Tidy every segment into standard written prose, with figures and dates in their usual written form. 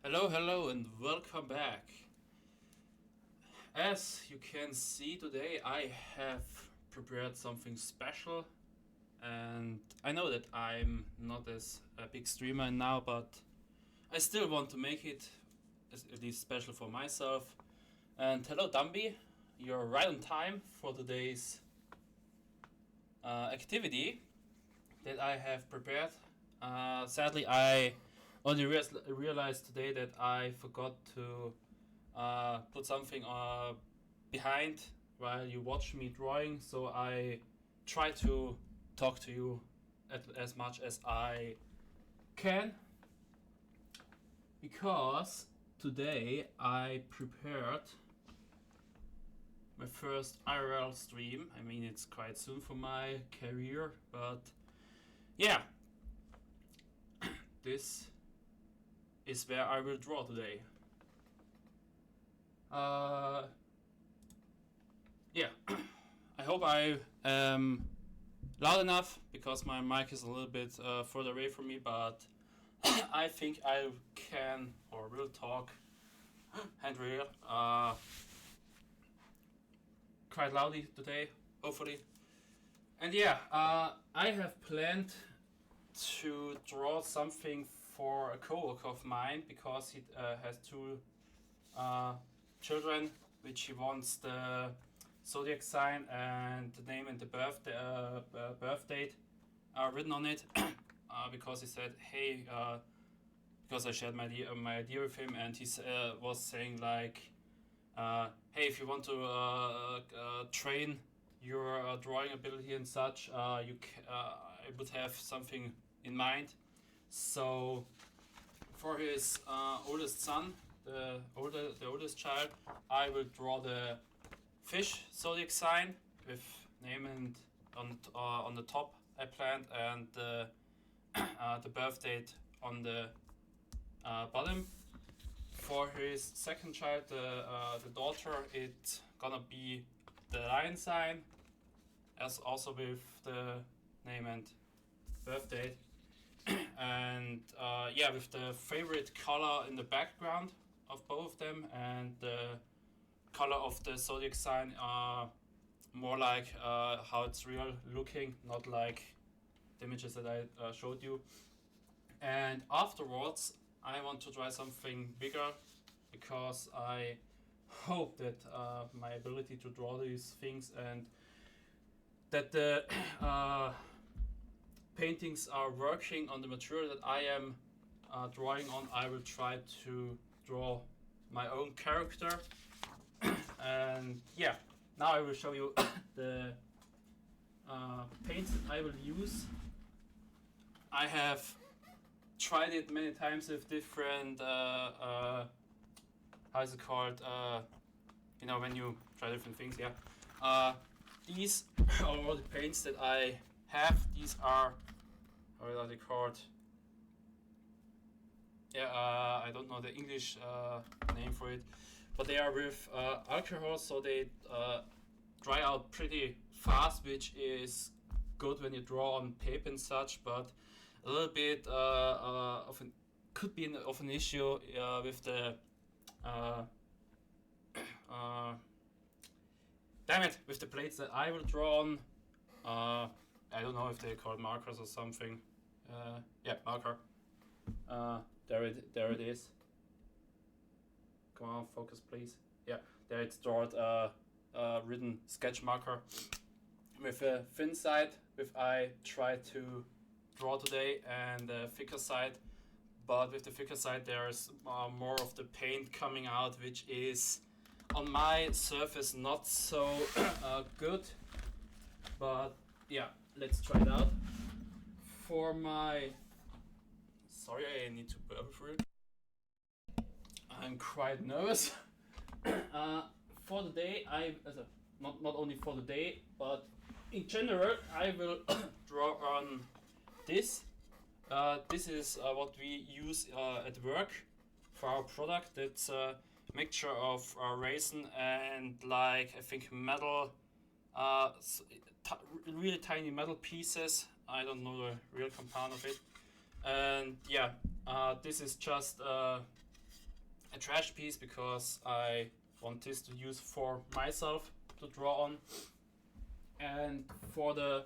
Hello, hello, and welcome back. As you can see today, I have prepared something special, and I know that I'm not as a big streamer now, but I still want to make it at least special for myself. And hello, Dumby, you're right on time for today's activity that I have prepared. Sadly, I only realized today that I forgot to put something behind while you watch me drawing, so I try to talk to you as much as I can, because today I prepared my first IRL stream. I mean, it's quite soon for my career, but yeah, this is where I will draw today. Uh, yeah, I hope I am loud enough because my mic is a little bit further away from me, but I think I can or will talk hand real quite loudly today, hopefully. And yeah, I have planned to draw something for a coworker of mine because he has two uh, children, which he wants the zodiac sign and the name and the birth date written on it. Because he said, "Hey," because I shared my idea with him, and he was saying like, "Hey, if you want to train your drawing ability and such, I would have something in mind." So for his oldest son, the oldest child, I will draw the fish zodiac sign with name and on the top I planned, and the birth date on the bottom. For his second child, the daughter, it's gonna be the lion sign, as also with the name and birth date. And yeah, with the favorite color in the background of both of them, and the color of the zodiac sign are more like how it's real looking, not like the images that I showed you. And afterwards, I want to try something bigger because I hope that my ability to draw these things and that the paintings are working on the material that I am drawing on. I will try to draw my own character. And yeah, now I will show you the paints that I will use. I have tried it many times with different how is it called? When you try different things. Yeah. These are all the paints that I have. These are how are they called? Yeah, I don't know the English name for it, but they are with alcohol, so they dry out pretty fast, which is good when you draw on paper and such, but a little bit of an could be of an issue with the uh, uh, damn it, with the plates that I will draw on. I don't know if they're called markers or something. Yeah, marker. There it is. Come on, focus, please. Yeah, there it's drawn written sketch marker with a thin side, with I try to draw today, and the thicker side. But with the thicker side, there's more of the paint coming out, which is on my surface not so good. But yeah, let's try it out. For my sorry, I need to burp for it. I'm quite nervous. For the day, not only for the day, but in general, I will draw on this. This is what we use at work for our product. It's a mixture of resin and like I think metal, really tiny metal pieces. I don't know the real compound of it. And yeah, this is just a trash piece because I want this to use for myself to draw on, and for the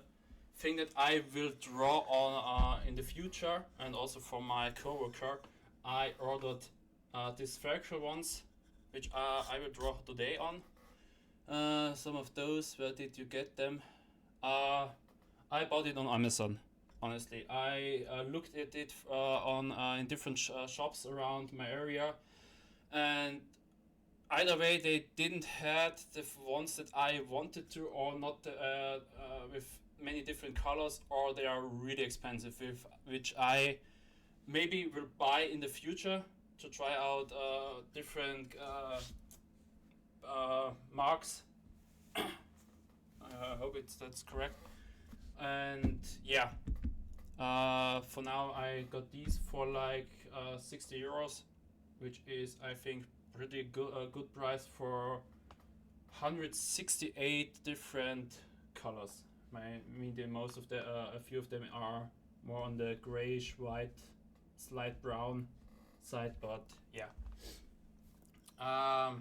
thing that I will draw on in the future, and also for my coworker, I ordered these spherical ones, which I will draw today on. Some of those, where did you get them? I bought it on Amazon. Honestly, I looked at it on in different shops around my area, and either way they didn't have the ones that I wanted to, or not with many different colors, or they are really expensive, with which I maybe will buy in the future to try out different marks. I hope that's correct. And yeah, for now I got these for like 60 euros, which is, I think, pretty good price for 168 different colors. I mean, most of the a few of them are more on the grayish white, slight brown side, but yeah. I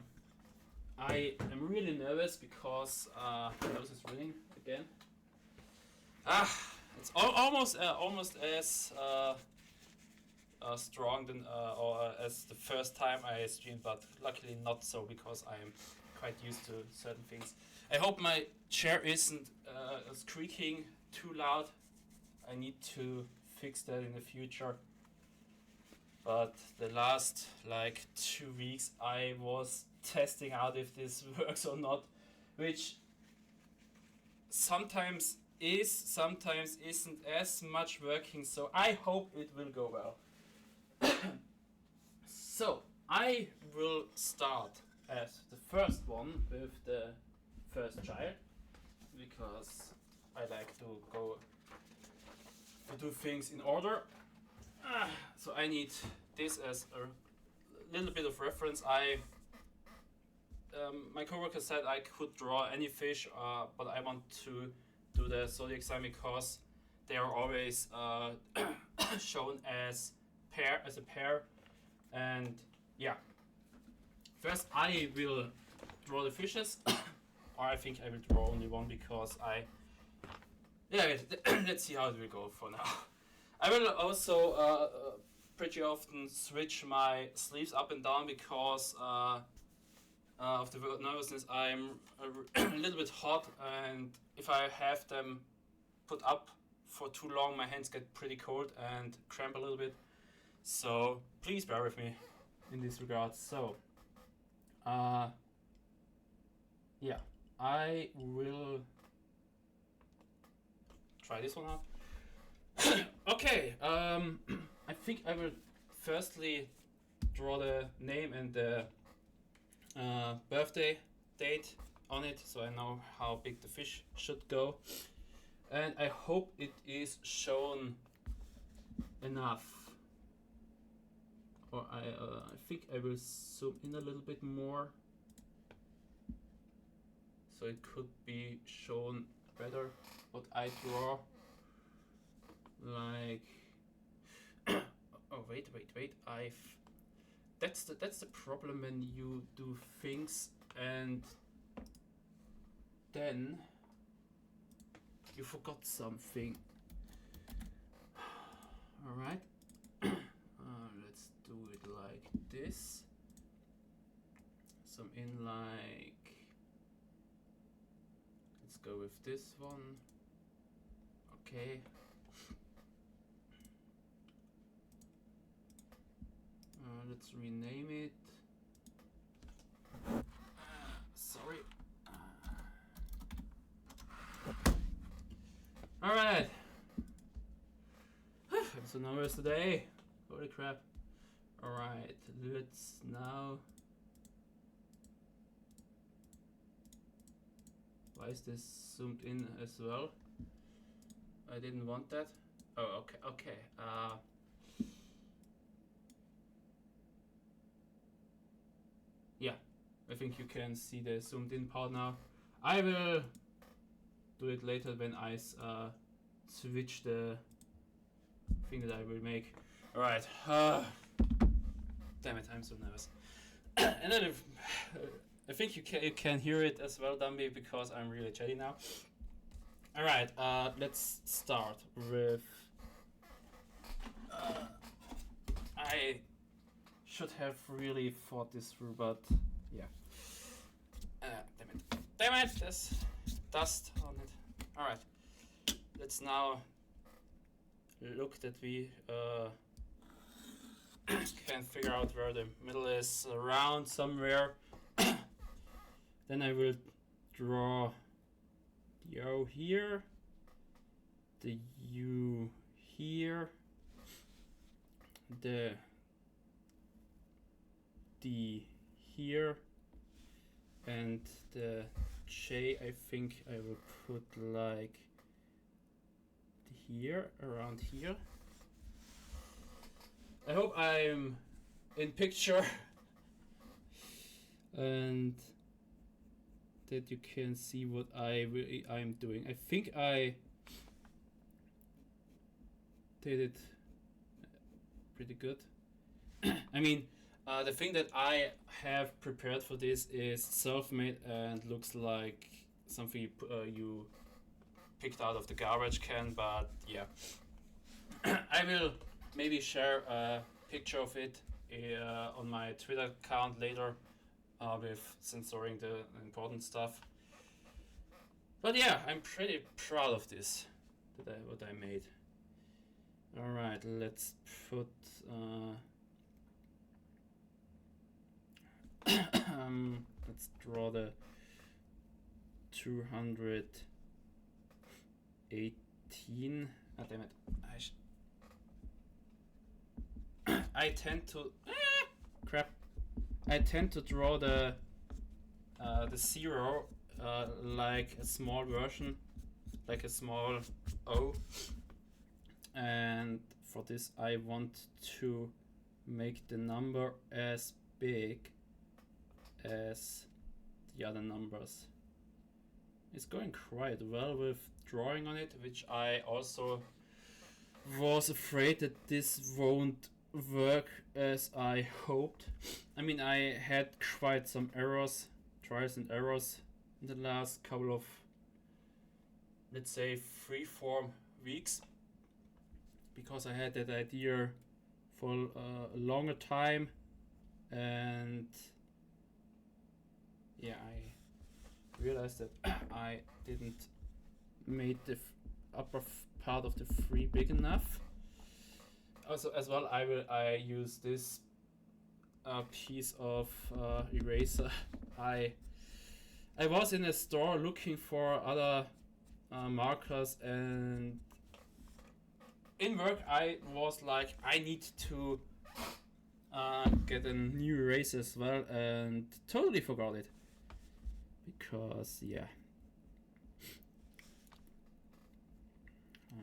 am really nervous because my nose is running again. It's almost as strong than or as the first time I streamed, but luckily not so, because I am quite used to certain things. I hope my chair isn't squeaking too loud. I need to fix that in the future. But the last like 2 weeks I was testing out if this works or not, which sometimes is, sometimes isn't as much working, so I hope it will go well. So I will start as the first one with the first child, because I like to go to do things in order. So I need this as a little bit of reference. My coworker said I could draw any fish, but I want to do the zodiac sign because they are always shown as a pair. And yeah, first I will draw the fishes, or I think I will draw only one, because let's see how it will go for now. I will also pretty often switch my sleeves up and down because of the nervousness. I'm a little bit hot, and if I have them put up for too long, my hands get pretty cold and cramp a little bit. So please bear with me in this regard. So yeah, I will try this one out. Okay, I think I will firstly draw the name and the birthday date on it, so I know how big the fish should go, and I hope it is shown enough. Or I think I will zoom in a little bit more, so it could be shown better what I draw. Like, oh wait, that's the problem when you do things and then you forgot something. All right, let's do it like this. Some in like, let's go with this one. Okay. Let's rename it. Sorry. Alright. I'm so nervous today. Holy crap. Alright, let's now. Why is this zoomed in as well? I didn't want that. Oh, okay. Yeah, I think you can see the zoomed in part now. I will do it later when I switch the thing that I will make. Alright. Damn it, I'm so nervous. And then I think you can hear it as well, Dumby, because I'm really chatty now. Alright, let's start with... I should have really thought this through, but yeah. Damn it, there's dust on it. Alright, let's now look that we can figure out where the middle is, around somewhere. Then I will draw the O here, the U here, the D here, and the J I think I will put like here, around here. I hope I'm in picture and that you can see what I'm doing. I think I did it pretty good. I mean, the thing that I have prepared for this is self-made and looks like something you picked out of the garbage can, but yeah. I will maybe share a picture of it on my Twitter account later with censoring the important stuff. But yeah, I'm pretty proud of this, what I made. Alright, let's put let's draw the 218. Ah, damn it. I tend to crap. I tend to draw the zero like a small version, like a small O. And for this, I want to make the number as big as the other numbers. It's going quite well with drawing on it, which I also was afraid that this won't work as I hoped. I mean, I had quite some errors, trials and errors in the last couple of, let's say, 3-4 weeks, because I had that idea for a longer time, and yeah, I realized that I didn't make the upper part of the 3 big enough. Also, as well, I use this piece of eraser. I was in a store looking for other markers, and in work I was like, I need to get a new eraser as well, and totally forgot it, because yeah.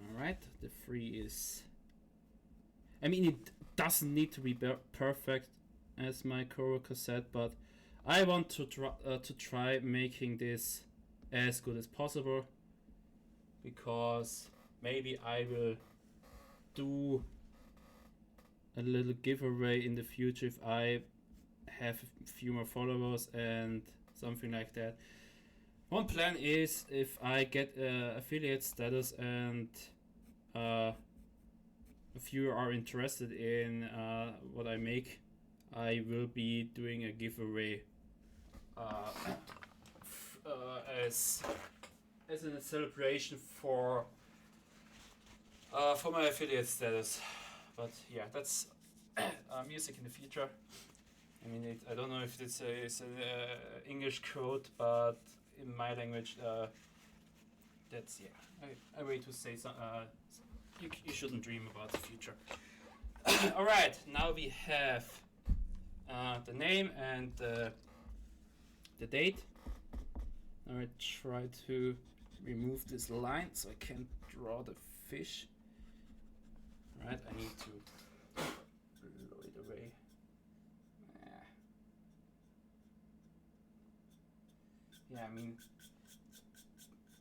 Alright, the 3 is, I mean, it doesn't need to be perfect, as my coworker said, but I want to try making this as good as possible, because maybe I will do a little giveaway in the future if I have a few more followers and something like that. One plan is, if I get affiliate status and if you are interested in what I make, I will be doing a giveaway as a celebration for my affiliate status. But yeah, that's music in the future. I mean, I don't know if it's an English quote, but in my language, that's, yeah, a way to say some. You shouldn't dream about the future. Alright, now we have the name and the date. Now I try to remove this line so I can draw the fish. Alright, I need to blow it away. Yeah, I mean,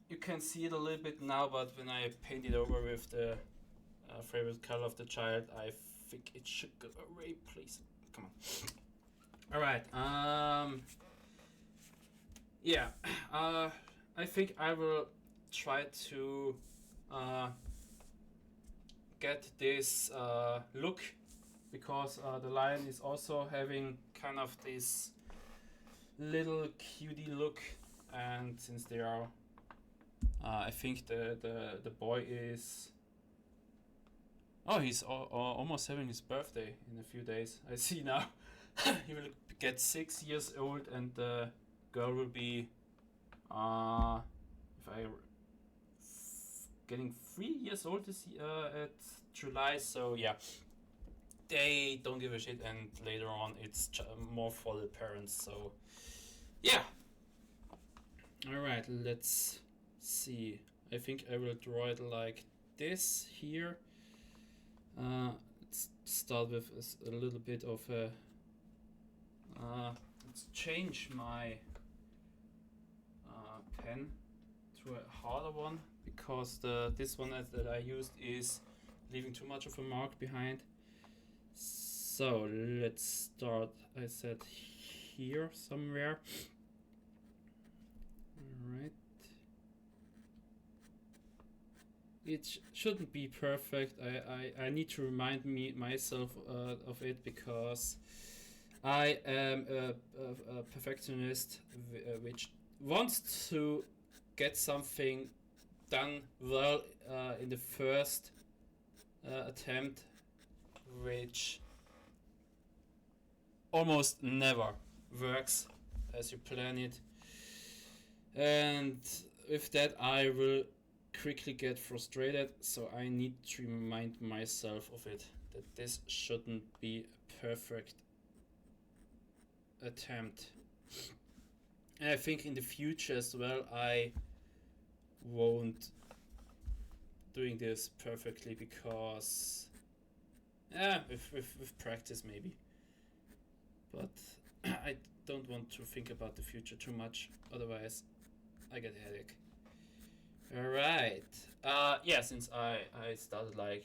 you can see it a little bit now, but when I paint it over with the favorite color of the child, I think it should go away, please. come on. All right. Yeah. I think I will try to get this look, because the lion is also having kind of this little cutie look, and since they are, I think the boy is. Oh, he's almost having his birthday in a few days. I see now. He will get 6 years old, and the girl will be, getting 3 years old this at July. So yeah, they don't give a shit, and later on it's more for the parents. So yeah. All right, let's see. I think I will draw it like this here. Let's start with a little bit of a. Let's change my pen to a harder one, because this one that I used is leaving too much of a mark behind. So let's start. I said here somewhere. All right. It shouldn't be perfect. I need to remind myself of it, because I am a perfectionist which wants to get something done well in the first attempt, which almost never works as you plan it. And with that, I will quickly get frustrated, so I need to remind myself of it, that this shouldn't be a perfect attempt. And I think in the future as well, I won't doing this perfectly, because with practice maybe, but I don't want to think about the future too much, otherwise I get a headache. Alright. Yeah, since I started like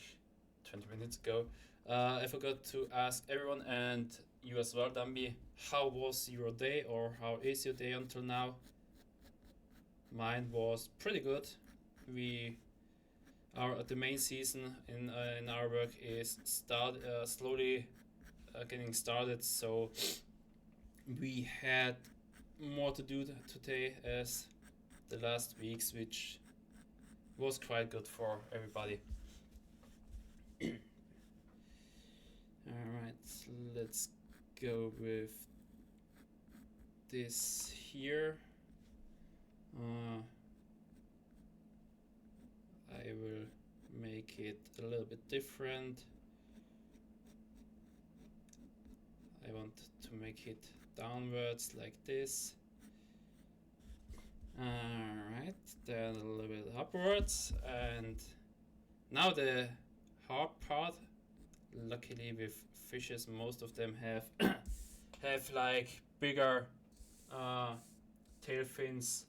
20 minutes ago, I forgot to ask everyone, and you as well, Dambi, how was your day, or how is your day until now? Mine was pretty good. We are at the main season in our work is slowly getting started, so we had more to do today as the last weeks, which was quite good for everybody. Alright, let's go with this here. I will make it a little bit different. I want to make it downwards like this. Alright, then a little bit upwards, and now the hard part. Luckily with fishes, most of them have have like bigger tail fins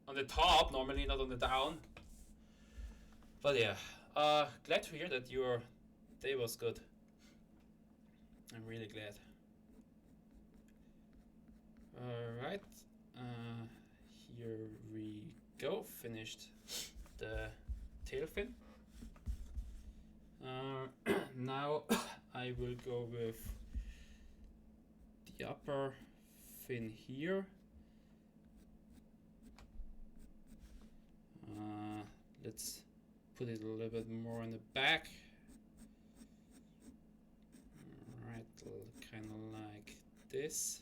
on the top, normally not on the down. But yeah, glad to hear that your day was good. I'm really glad. Alright, here we go, finished the tail fin. Now I will go with the upper fin here. Let's put it a little bit more in the back. Alright, kind of like this.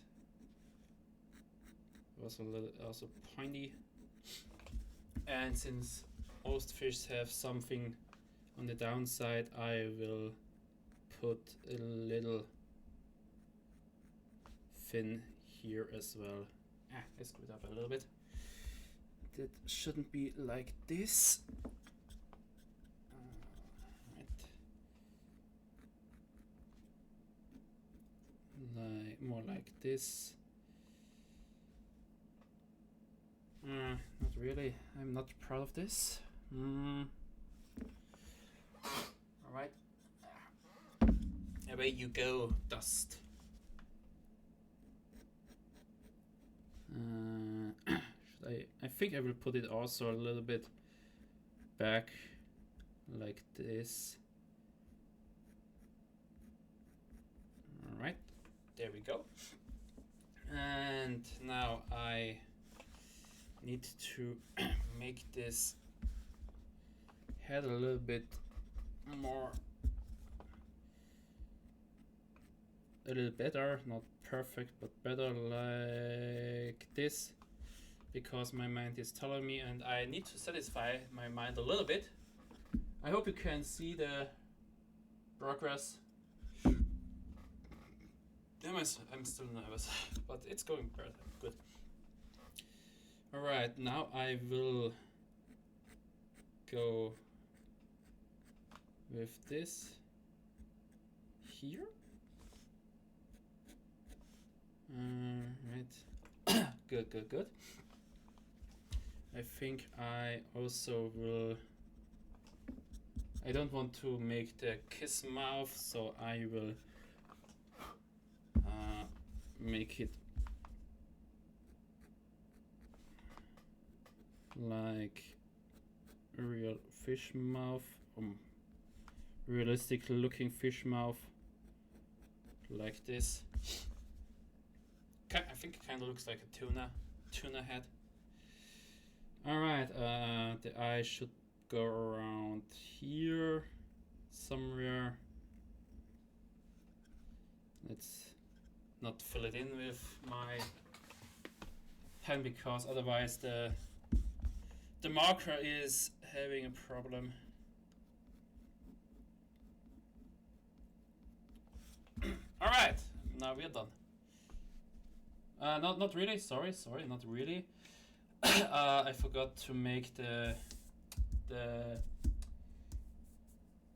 Also pointy. And since most fish have something on the downside, I will put a little fin here as well. I screwed up a little bit. That shouldn't be like this. Right. More like this. Not really. I'm not proud of this. Alright. Away you go, dust. I think I will put it also a little bit back like this. Alright, there we go. And now I need to make this head a little bit more, a little better, not perfect, but better like this, because my mind is telling me and I need to satisfy my mind a little bit. I hope you can see the progress. I'm still nervous, but it's going better. Good. Alright, now I will go with this here. Right. Good. I think I also will. I don't want to make the kiss mouth, so I will make it like a real fish mouth, realistic looking fish mouth, like this. I think it kind of looks like a tuna head. Alright, the eye should go around here somewhere. Let's not fill it in with my pen, because otherwise the marker is having a problem. Alright, now we're done. Not really, sorry, not really. I forgot to make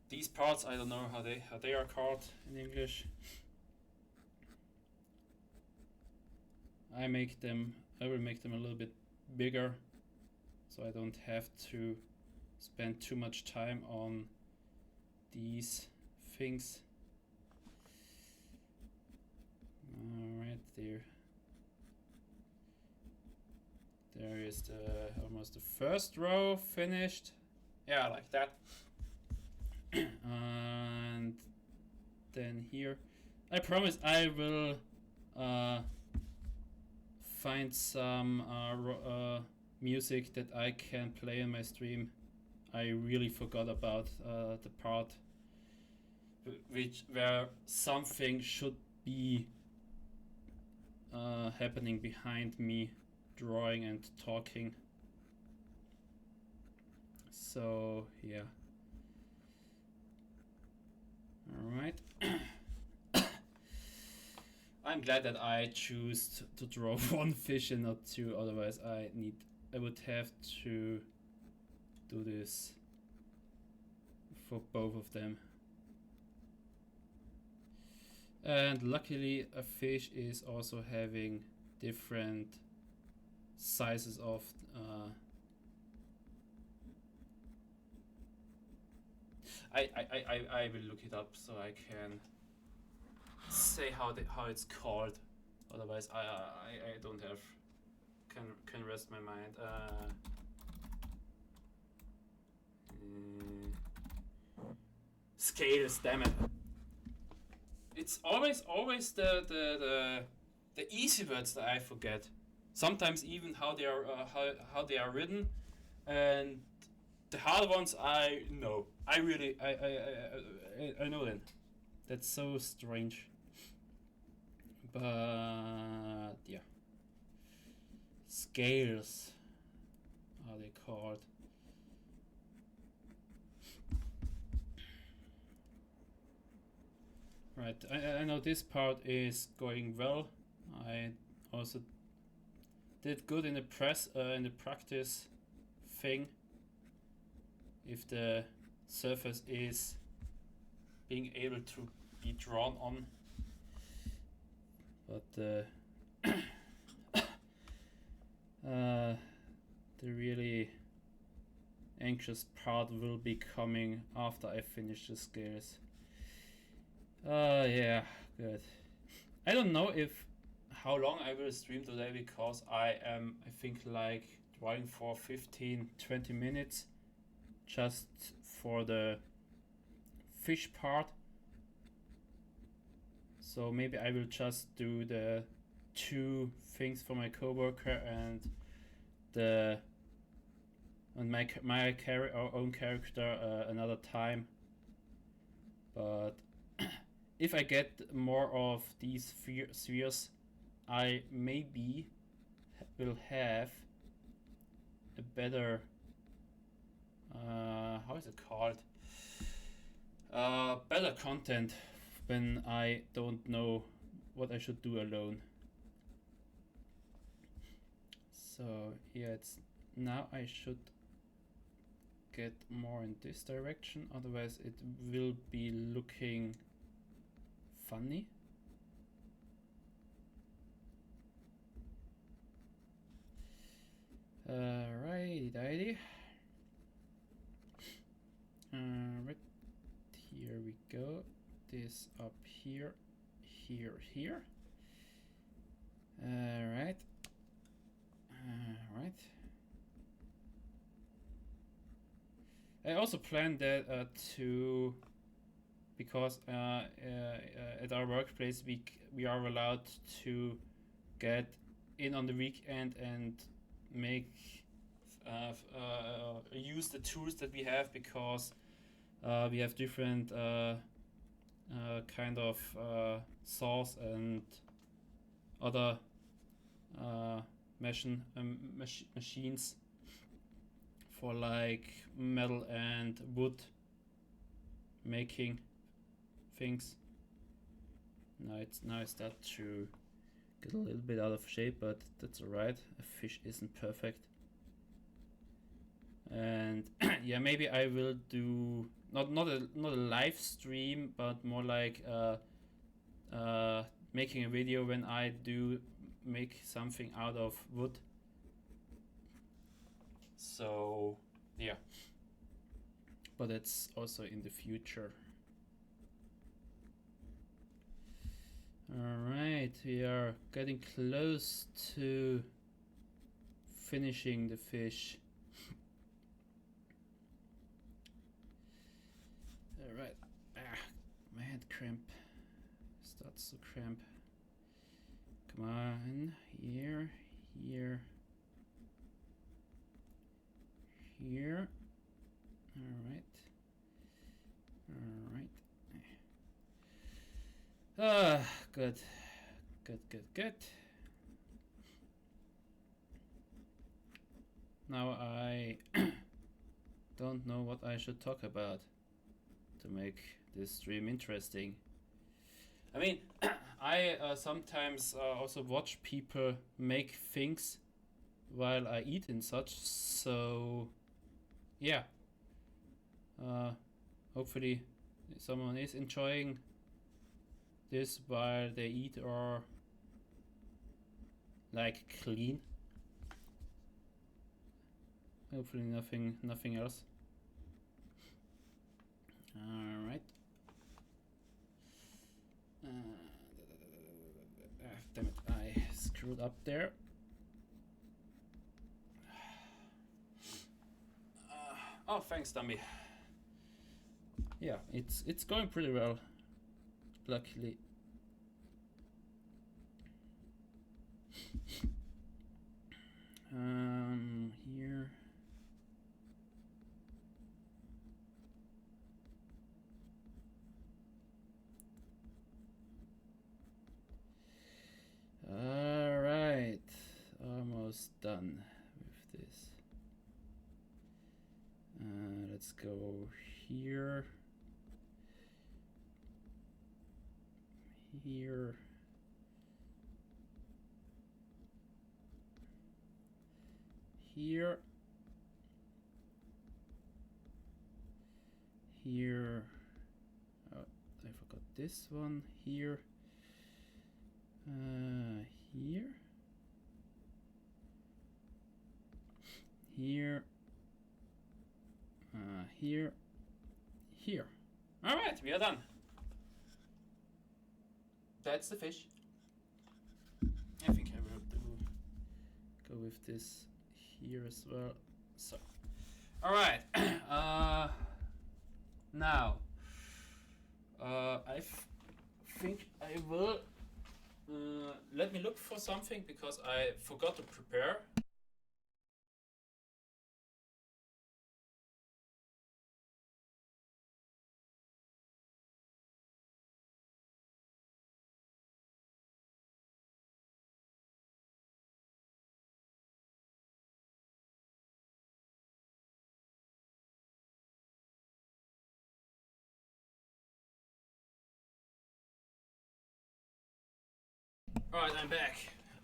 these parts. I don't know how they are called in English. I will make them a little bit bigger, so I don't have to spend too much time on these things. Alright, there is almost the first row finished. Yeah, like that. And then here, I promise I will find some music that I can play in my stream. I really forgot about the part where something should be happening behind me, drawing and talking. So yeah. Alright. I'm glad that I choose to draw one fish and not two, otherwise I would have to do this for both of them. And luckily a fish is also having different sizes of I will look it up so I can say how it's called. Otherwise I don't have can rest my mind. Scales, damn it. It's always the easy words that I forget. Sometimes even how they are written, and the hard ones I know. I know them. That's so strange. But yeah, scales are they called? Right, I know this part is going well. I also did good in the practice thing. If the surface is being able to be drawn on, but the really anxious part will be coming after I finish the scales. Yeah, good. I don't know if how long I will stream today because I am, I think, like drawing for 15-20 minutes just for the fish part. So maybe I will just do the 2 things for my coworker and the my own character another time. But if I get more of these spheres, I maybe will have a better how is it called? Better content when I don't know what I should do alone. So yeah, it's now I should get more in this direction, otherwise it will be looking funny. Righty. Right here we go. This up here, here. Right. Right. I also planned that to, because at our workplace we are allowed to get in on the weekend and make use the tools that we have, because we have different kind of saws and other machines for like metal and wood making things. Now I start to get a little bit out of shape, but that's alright. A fish isn't perfect. And yeah, maybe I will do not a live stream, but more like making a video when I do make something out of wood. So yeah, but it's also in the future. Alright, we are getting close to finishing the fish. Alright, my head cramp starts to cramp. Come on, here. Alright. Good. Now I don't know what I should talk about to make this stream interesting. I mean, I sometimes also watch people make things while I eat and such, so yeah. Hopefully someone is enjoying this while they eat or like clean. Hopefully nothing else. Alright. Damn it, I screwed up there. Oh, thanks, dummy. Yeah, it's going pretty well, luckily. Here. Alright, almost done with this. Let's go here. Here. Oh, I forgot this one. Here. Here. Alright, we are done. that's the fish. I think I will go with this here as well. So, all right. Now, I think I will. Let me look for something because I forgot to prepare. Alright, I'm back.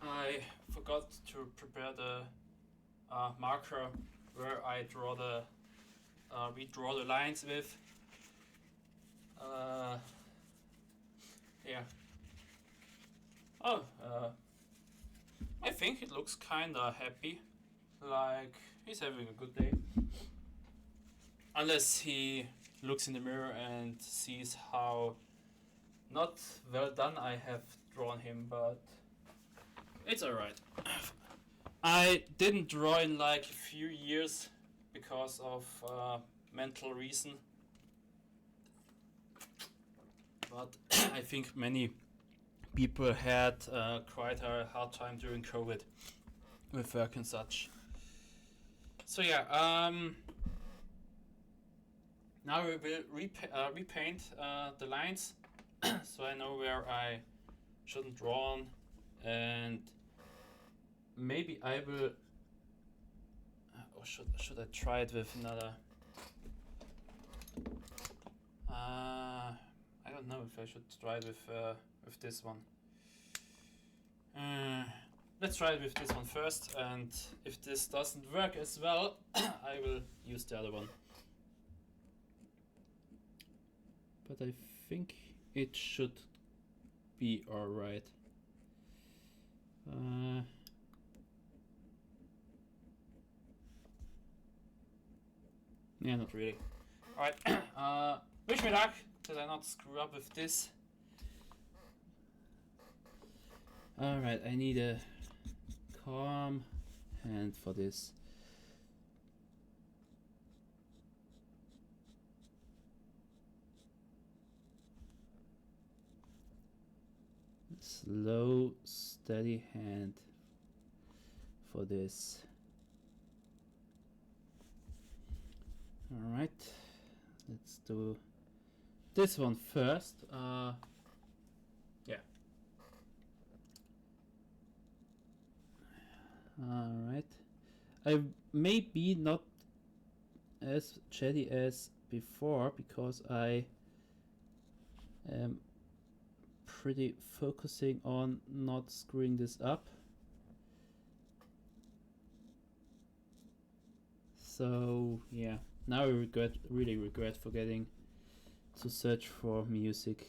I forgot to prepare the marker where I draw the redraw the lines with. Yeah. Oh, I think it looks kinda happy, like he's having a good day. Unless he looks in the mirror and sees how not well done I have drawn him, but it's alright. I didn't draw in like a few years because of mental reason, but I think many people had quite a hard time during COVID with work and such. So yeah, now we will repaint the lines so I know where I shouldn't draw on, and maybe I will. Or should I try it with another? I don't know if I should try it with this one. Let's try it with this one first, and if this doesn't work as well, I will use the other one. But I think it should be alright. Yeah, not really. Alright, wish me luck that I not screw up with this. Alright, I need a calm hand for this. Slow, steady hand for this. Alright, let's do this one first. Yeah. Alright. I may be not as chatty as before because I am pretty focusing on not screwing this up. So yeah, now I really regret forgetting to search for music.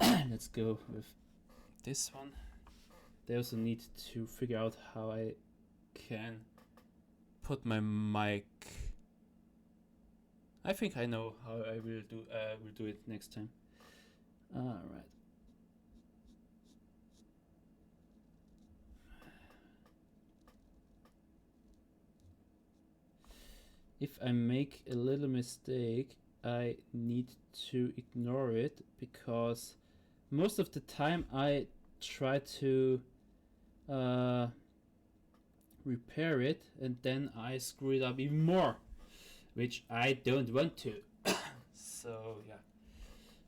Let's go with this one. They also need to figure out how I can put my mic. I think I know how I will do it next time. All right. If I make a little mistake, I need to ignore it because most of the time I try to repair it and then I screw it up even more, which I don't want to. So yeah.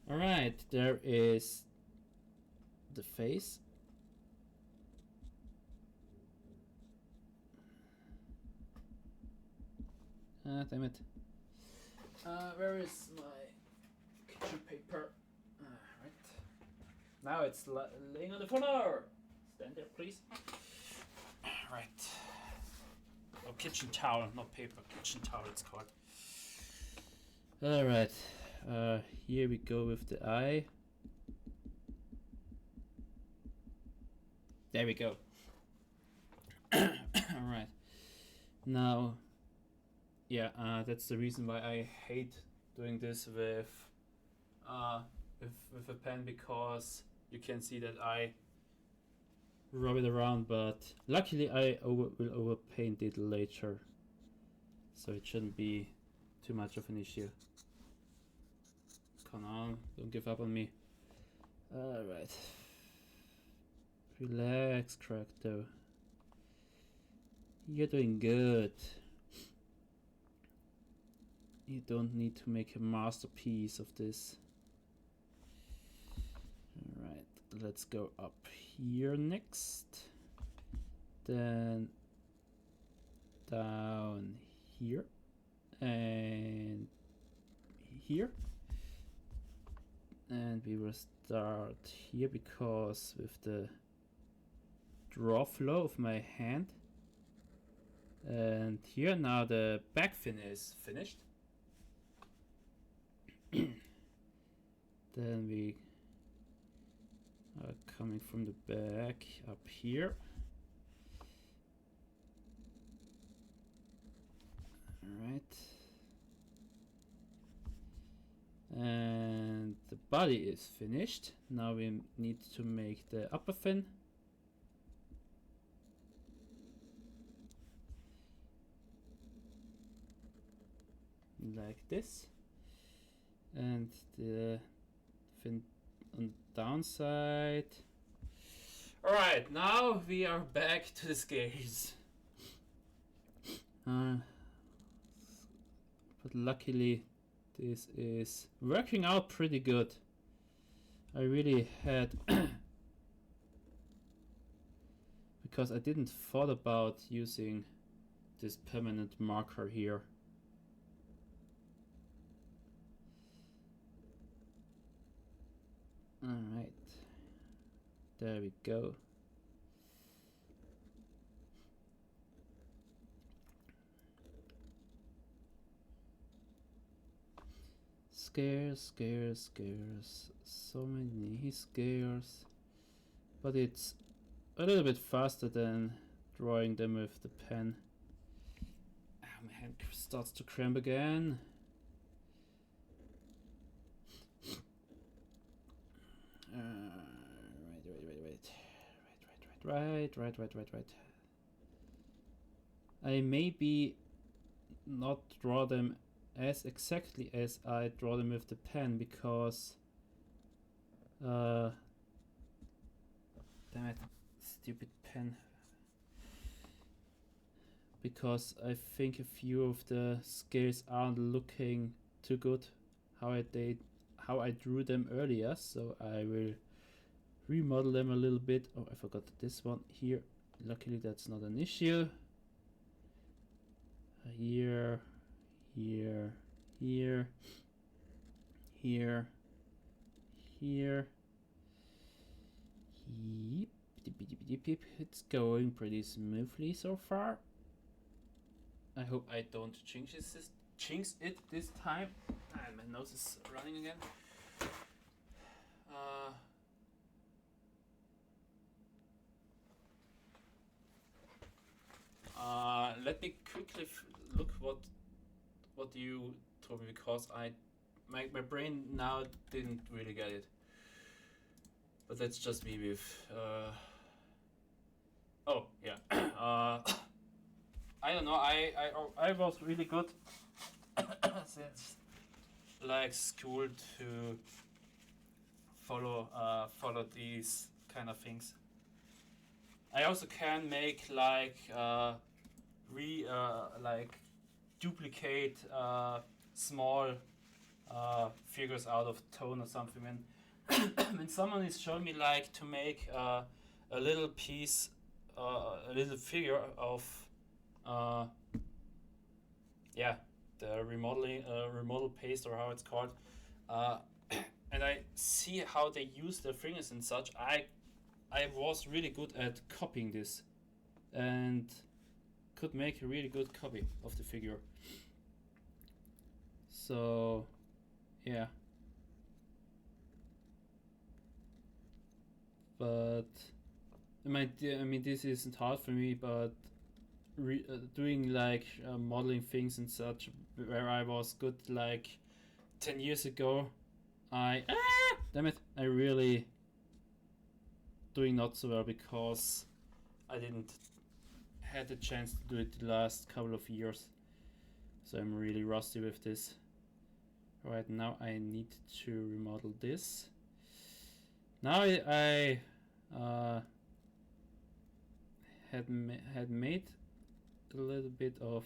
Alright, there is the face. Damn it. Where is my kitchen paper? Right. Now it's laying on the floor. Stand there, please. Right. Oh, kitchen towel, not paper. Kitchen towel, it's called. Alright. Here we go with the eye. There we go. Alright. Now, yeah, that's the reason why I hate doing this with with a pen because you can see that I rub it around, but luckily I will overpaint it later, so it shouldn't be too much of an issue. Come on, don't give up on me. Alright. Relax, Cracto. You're doing good. You don't need to make a masterpiece of this. Alright, let's go up here next. Then down here and here. And we will start here because with the draw flow of my hand. And here now the back fin is finished. Then we are coming from the back up here. Alright. And the body is finished. Now we need to make the upper fin. Like this. And the fin on the downside. Alright, now we are back to the scales. But luckily this is working out pretty good. I really had because I didn't thought about using this permanent marker here. Alright, there we go. Scares, so many scares, but it's a little bit faster than drawing them with the pen. My hand starts to cramp again. Right. I maybe not draw them as exactly as I draw them with the pen because damn it, stupid pen. Because I think a few of the scales aren't looking too good how I drew them earlier, so I will remodel them a little bit. Oh, I forgot this one here. Luckily that's not an issue. Here. Yep. It's going pretty smoothly so far. I hope I don't jinx it this time. My nose is running again. Let me quickly look what you told me because my brain now didn't really get it. But that's just me with oh yeah. I don't know. I was really good since like school to follow these kind of things. I also can make like like duplicate small figures out of tone or something. When someone is showing me like to make a little piece, a little figure of yeah, the remodel paste or how it's called, and I see how they use their fingers and such. I was really good at copying this and could make a really good copy of the figure. So yeah, but I mean this isn't hard for me, but doing like modeling things and such where I was good like 10 years ago, I damn it, I really doing not so well because I didn't had the chance to do it the last couple of years. So I'm really rusty with this. Right now I need to remodel this. Now I had made a little bit of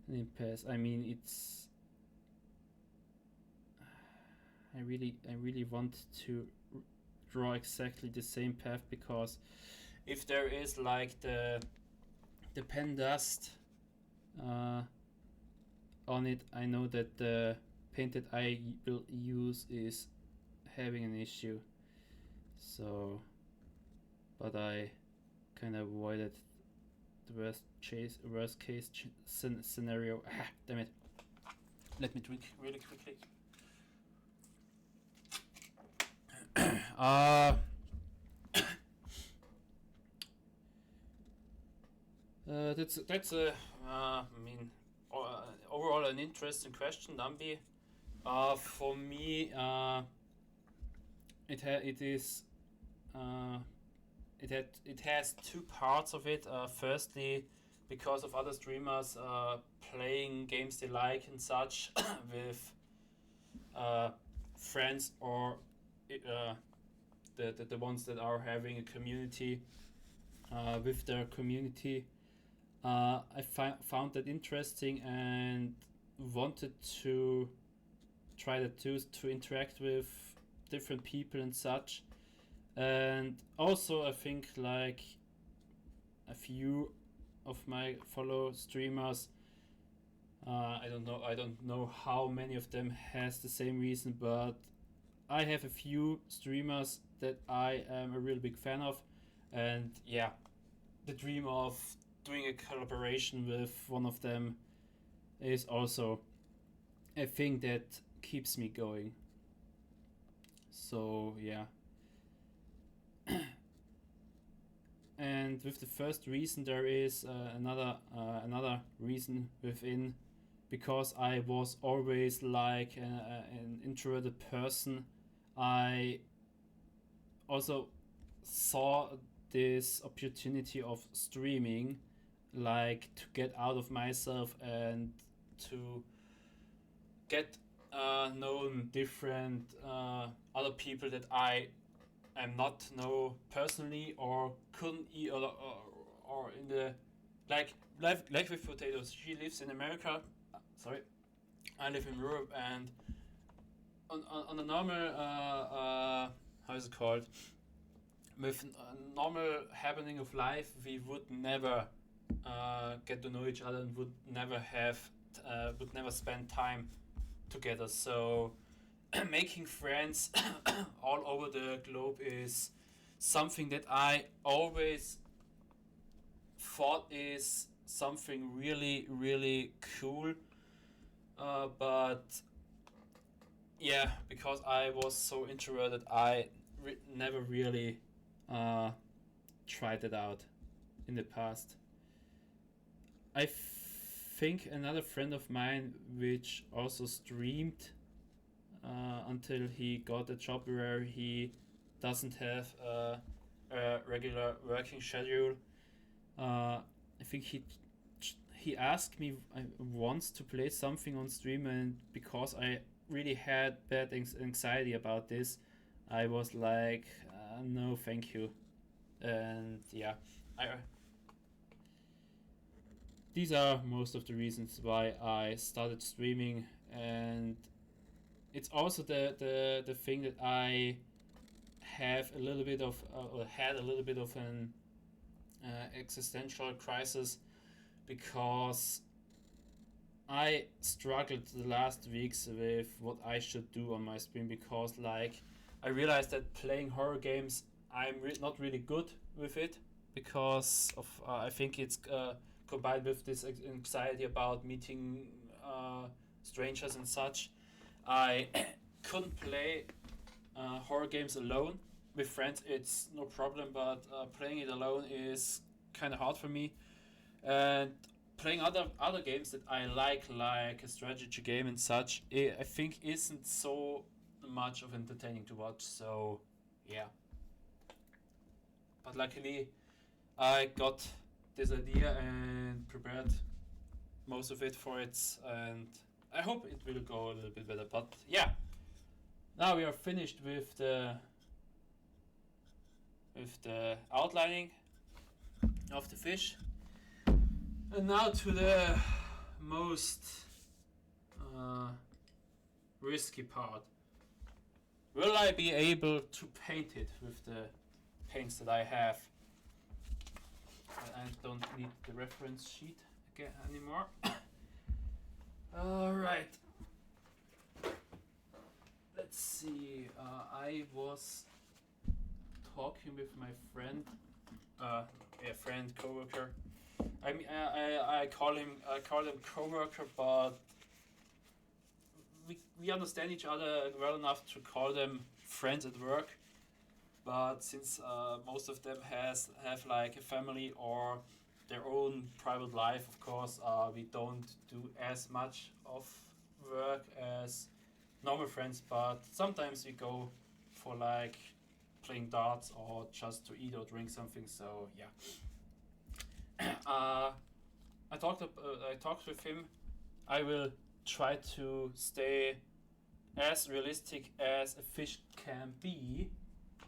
an impasse. I mean, it's I really want to draw exactly the same path, because if there is like the pen dust on it, I know that the paint that I will use is having an issue. So, but I kind of avoided the worst case scenario. Ah, damn it! Let me drink really quickly. That's a I mean overall an interesting question, Nambi. For me, it has two parts of it. Firstly, because of other streamers playing games they like and such with friends, or the ones that are having a community with their community. I found that interesting and wanted to try that too, to interact with different people and such. And also I think like a few of my fellow streamers, I don't know how many of them has the same reason, but I have a few streamers that I am a real big fan of, and yeah, the dream of doing a collaboration with one of them is also a thing that keeps me going. So yeah. And with the first reason, there is another reason within, because I was always like an introverted person. I also saw this opportunity of streaming, like to get out of myself and to get known different other people that I am not know personally, or couldn't or in the like life with potatoes. She lives in America. Sorry, I live in Europe, and on a normal how is it called? With a normal happening of life, we would never get to know each other and would never spend time together. So making friends all over the globe is something that I always thought is something really, really cool. But yeah, because I was so introverted, I never really tried it out in the past. I think another friend of mine, which also streamed until he got a job where he doesn't have a regular working schedule. I think he asked me once to play something on stream, and because I really had bad anxiety about this, I was like, no, thank you. And yeah, these are most of the reasons why I started streaming, and it's also the thing that I have a little bit of or had a little bit of an existential crisis, because I struggled the last weeks with what I should do on my stream, because like I realized that playing horror games, I'm not really good with it, because of I think it's combined with this anxiety about meeting strangers and such. I couldn't play horror games alone. With friends, it's no problem, but playing it alone is kind of hard for me. And playing other games that I like a strategy game and such, I think isn't so much of entertaining to watch. So yeah, but luckily I got this idea and prepared most of it for it, and I hope it will go a little bit better. But yeah, now we are finished with the outlining of the fish, and now to the most risky part. Will I be able to paint it with the paints that I have? I don't need the reference sheet again anymore. Alright. Let's see. I was talking with my friend, coworker. I call him coworker, but we understand each other well enough to call them friends at work. But since most of them have like a family or their own private life, of course, we don't do as much of work as normal friends. But sometimes we go for like playing darts or just to eat or drink something. So yeah, I talked with him. I will try to stay as realistic as a fish can be.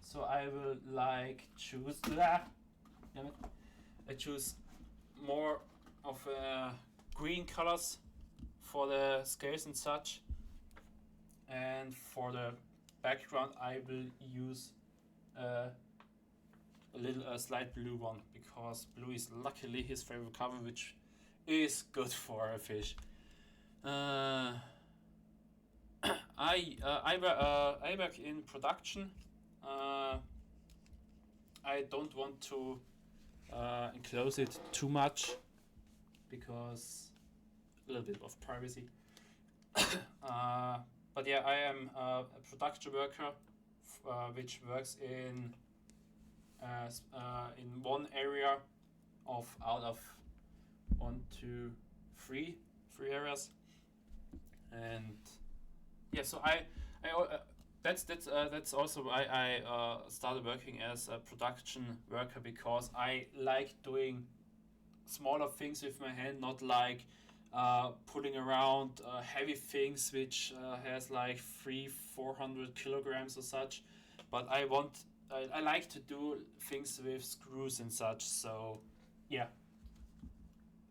So I will like choose I choose more of green colors for the scales and such, and for the background I will use a slight blue one, because blue is luckily his favorite color, which is good for a fish. I work in production. I don't want to enclose it too much, because a little bit of privacy. But yeah, I am a production worker which works in one area out of 1, 2, 3 areas, and yeah. So that's also why I started working as a production worker, because I like doing smaller things with my hand, not like pulling around heavy things which has like 300-400 kilograms or such. But I like to do things with screws and such. So yeah,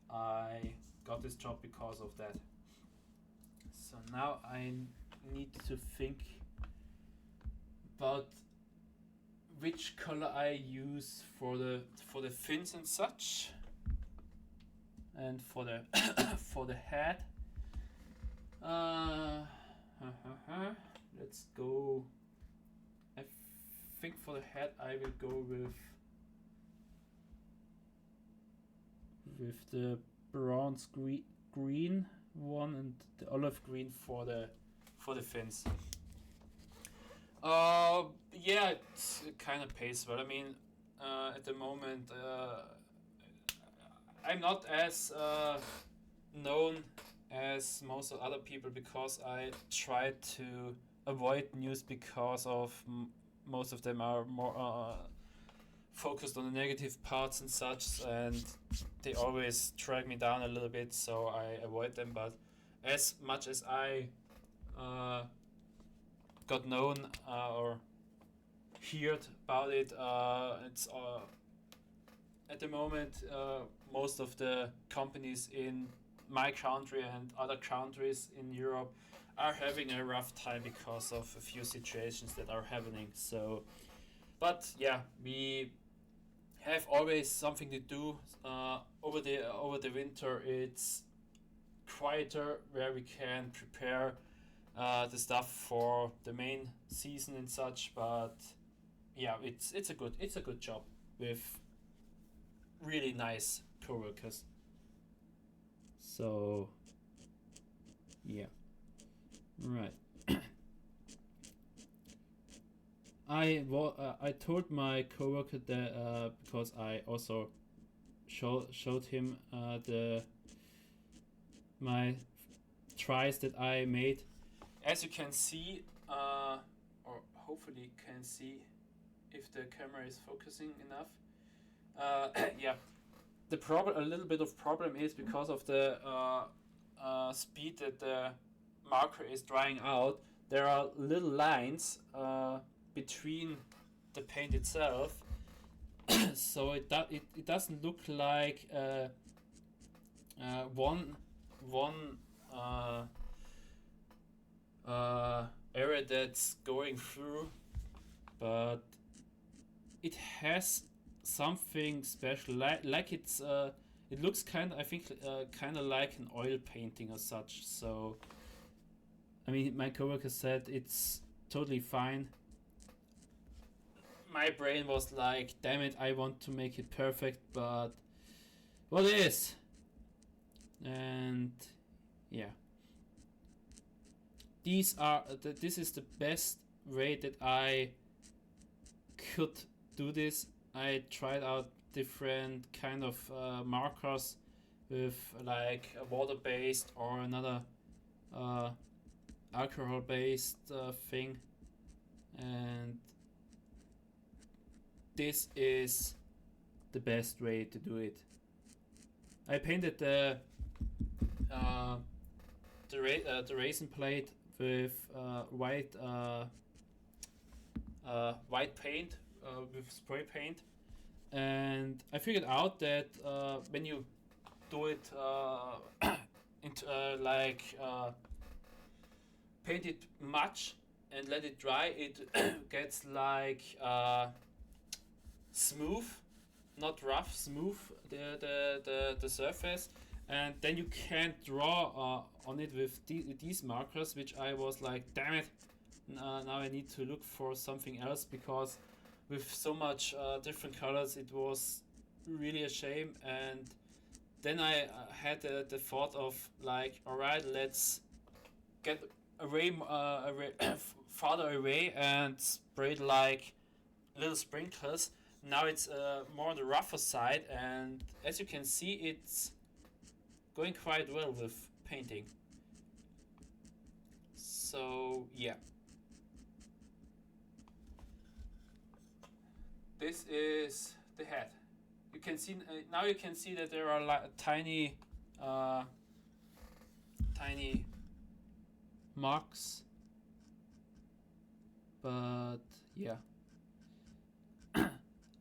I got this job because of that. So now I need to think about which color I use for the fins and such, and for the for the head. Let's go. I think for the head I will go with the bronze green one, and the olive green for the fins. Yeah, it kind of pays well. I mean, at the moment, I'm not as known as most of other people, because I try to avoid news, because of most of them are more focused on the negative parts and such, and they always drag me down a little bit, so I avoid them. But as much as I got known or heard about it, it's at the moment most of the companies in my country and other countries in Europe are having a rough time because of a few situations that are happening. So, but yeah, we have always something to do over the winter. It's quieter, where we can prepare the stuff for the main season and such. But yeah, it's a good job with really nice coworkers. So yeah, right. I told my coworker that because I also showed him my tries that I made. As you can see, hopefully you can see if the camera is focusing enough. Yeah, the problem, a little bit of problem is because of the speed that the marker is drying out. There are little lines between the paint itself, so it doesn't look like one area that's going through, but it has something special, like it's it looks kind of, I think, kind of like an oil painting or such. So I mean, my coworker said it's totally fine. My brain was like, damn it, I want to make it perfect, but what is? And yeah, this is the best way that I could do this. I tried out different kind of markers with like a water-based or another alcohol-based thing, and this is the best way to do it. I painted the resin plate with white paint, with spray paint, and I figured out that when you do it into paint it much and let it dry, it gets like smooth, not rough, smooth, the surface, and then you can't draw on it with these markers, which I was like, damn it, now I need to look for something else, because with so much different colors it was really a shame. And then I had the thought of like, alright, let's get away, farther away and spray like little sprinkles. Now it's more on the rougher side, and as you can see, it's going quite well with painting. So yeah, this is the head. You can see now. You can see that there are tiny marks, but yeah.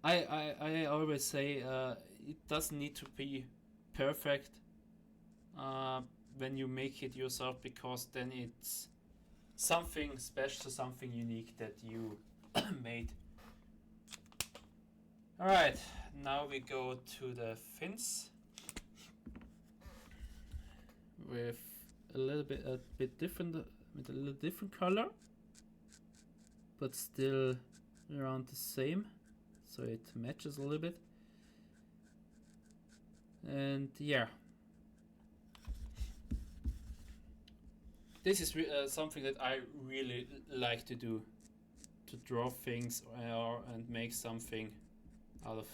I always say it doesn't need to be perfect when you make it yourself, because then it's something special, something unique that you made. Alright, now we go to the fins with a bit different, with a little different color, but still around the same, so it matches a little bit. And yeah, this is something that I really like to do, to draw things and make something out of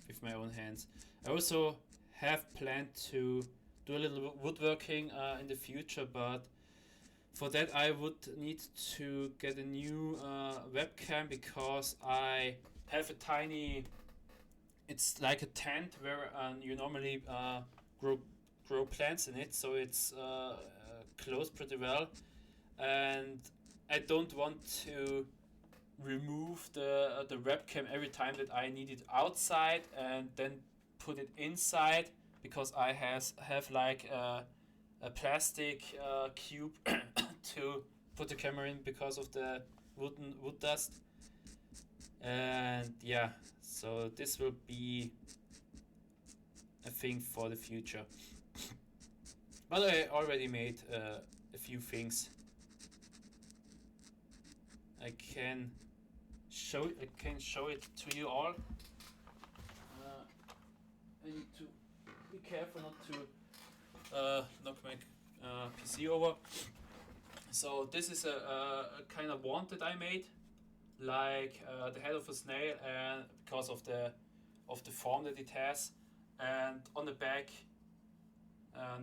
with my own hands. I also have planned to do a little woodworking in the future, but for that I would need to get a new webcam, because I have a tiny, it's like a tent where you normally grow plants in it, so it's closed pretty well, and I don't want to remove the webcam every time that I need it outside and then put it inside, because I have like a plastic cube to put the camera in because of the wood dust. And yeah, so this will be a thing for the future. But I already made a few things. I can show it to you all. I need to be careful not to knock my PC over. So this is a kind of wand that I made, like the head of a snail, and because of the form that it has, and on the back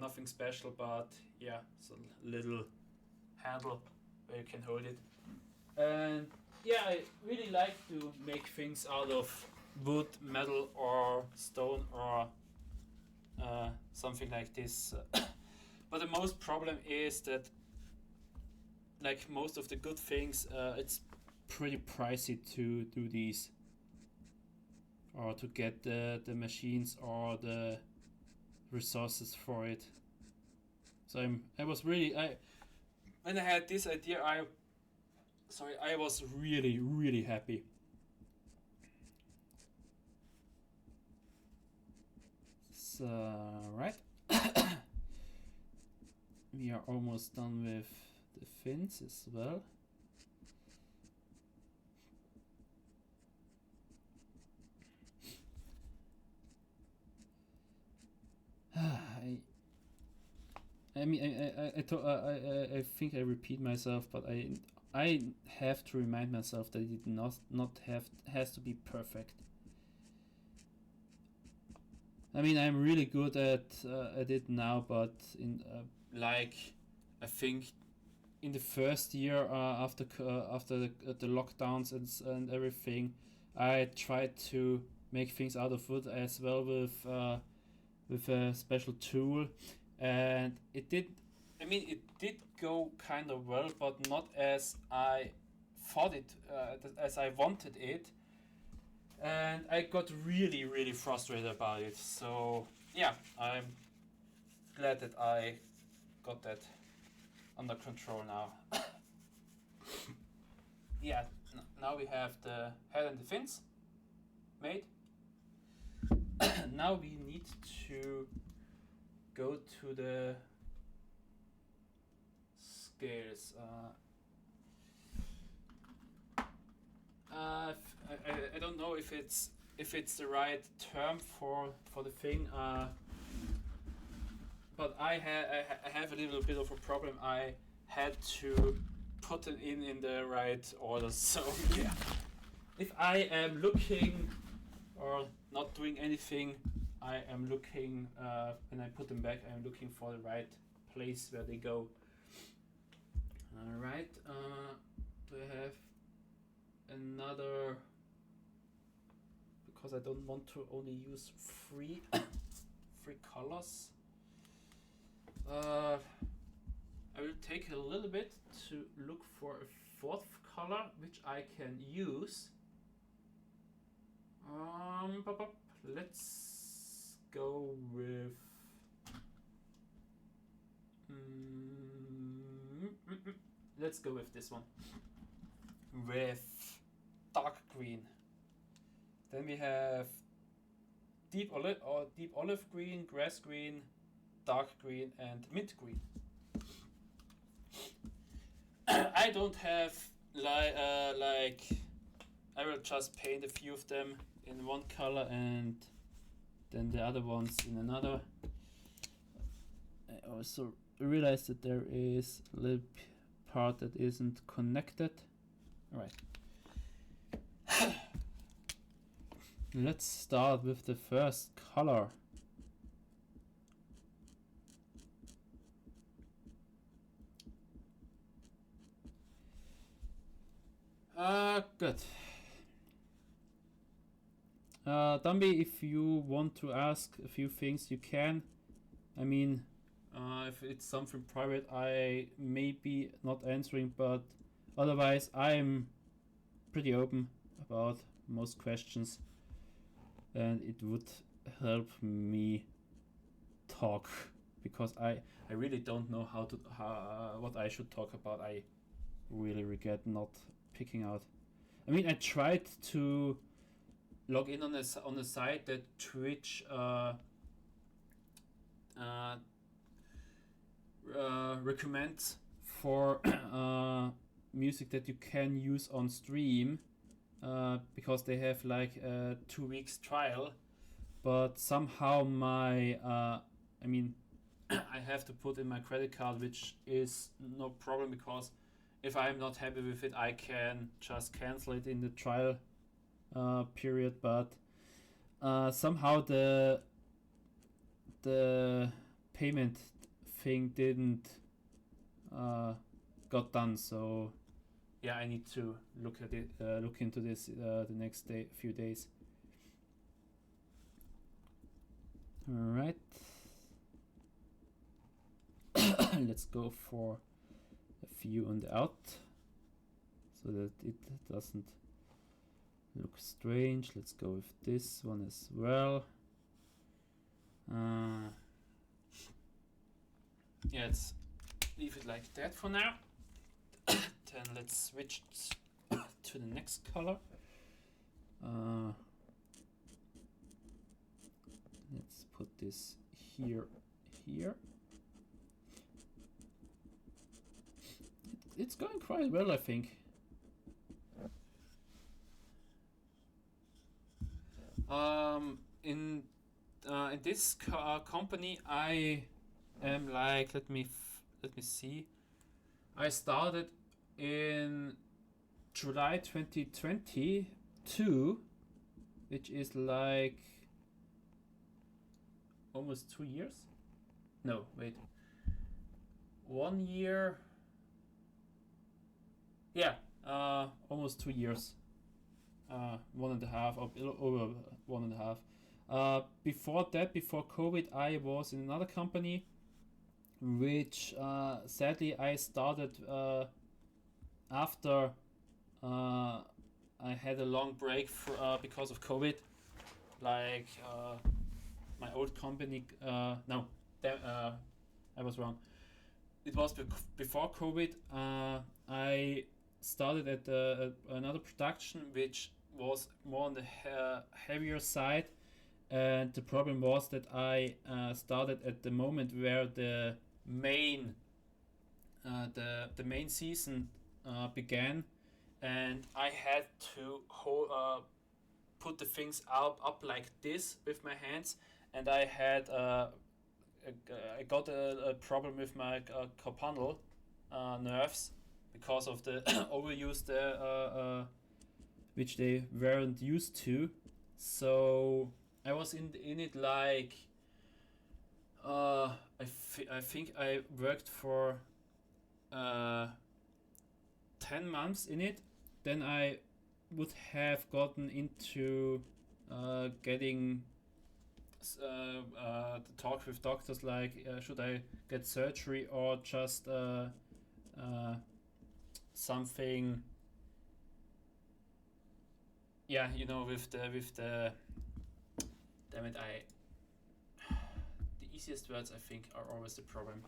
nothing special, but yeah, it's a little handle where you can hold it. And yeah, I really like to make things out of wood, metal, or stone, or something like this. But the most problem is that, like most of the good things, it's pretty pricey to do these, or to get the machines or the resources for it. So I was really when I had this idea, I was really happy. So right, we are almost done with the fins as well. I mean, I think I repeat myself, but I have to remind myself that it not has to be perfect. I mean, I'm really good at it now, but in like I think in the first year after the lockdowns and everything, I tried to make things out of wood as well with a special tool, and it did. I mean, it did go kind of well, but not as I thought it, as I wanted it, and I got really frustrated about it. So yeah, I'm glad that I got that under control now. Yeah, now we have the head and the fins made. Now we need to go to the scales. I don't know if it's the right term for the thing. But I have a little bit of a problem. I had to put it in the right order. So yeah, if I am looking or not doing anything, I am looking when I put them back. I'm looking for the right place where they go. All right. Do I have another? Because I don't want to only use three colors. I will take a little bit to look for a fourth color which I can use. Let's go with let's go with this one, with dark green. Then we have deep olive green, grass green, dark green, and mint green. I don't have like I will just paint a few of them in one color and then the other ones in another. I also realized that there is a little part that isn't connected. Alright. Let's start with the first color. Good. Dumby, if you want to ask a few things, you can. I mean, if it's something private, I may be not answering, but otherwise, I'm pretty open about most questions, and it would help me talk because I really don't know what I should talk about. I really regret not picking out. I mean, I tried to log in on a site that Twitch recommends for music that you can use on stream because they have like a 2 weeks trial, but somehow my I mean I have to put in my credit card, which is no problem because if I'm not happy with it, I can just cancel it in the trial period. But somehow the payment thing didn't got done. So yeah, I need to look at it, look into this the next few days. All right. Let's go for a few on the out so that it doesn't look strange. Let's go with this one as well. Yeah, let's leave it like that for now. Then let's switch to the next color. Let's put this here. It's going quite well, I think. In this company, I am like, let me see. I started in July 2022, which is like almost 2 years. No, wait. 1 year. Yeah, almost 2 years. 1.5, or over 1.5. Before that, before COVID, I was in another company, which sadly I started after I had a long break because of COVID. Like my old company, no, I was wrong. It was before COVID. I started at another production which was more on the heavier side, and the problem was that I started at the moment where the main main season began, and I had to put the things up like this with my hands, and I had I got a problem with my carpal nerves because of the overuse there, which they weren't used to. So I was in it like I think I worked for 10 months in it. Then I would have gotten into getting to talk with doctors like should I get surgery or just something, yeah, you know, with the damn it, the easiest words I think are always the problem.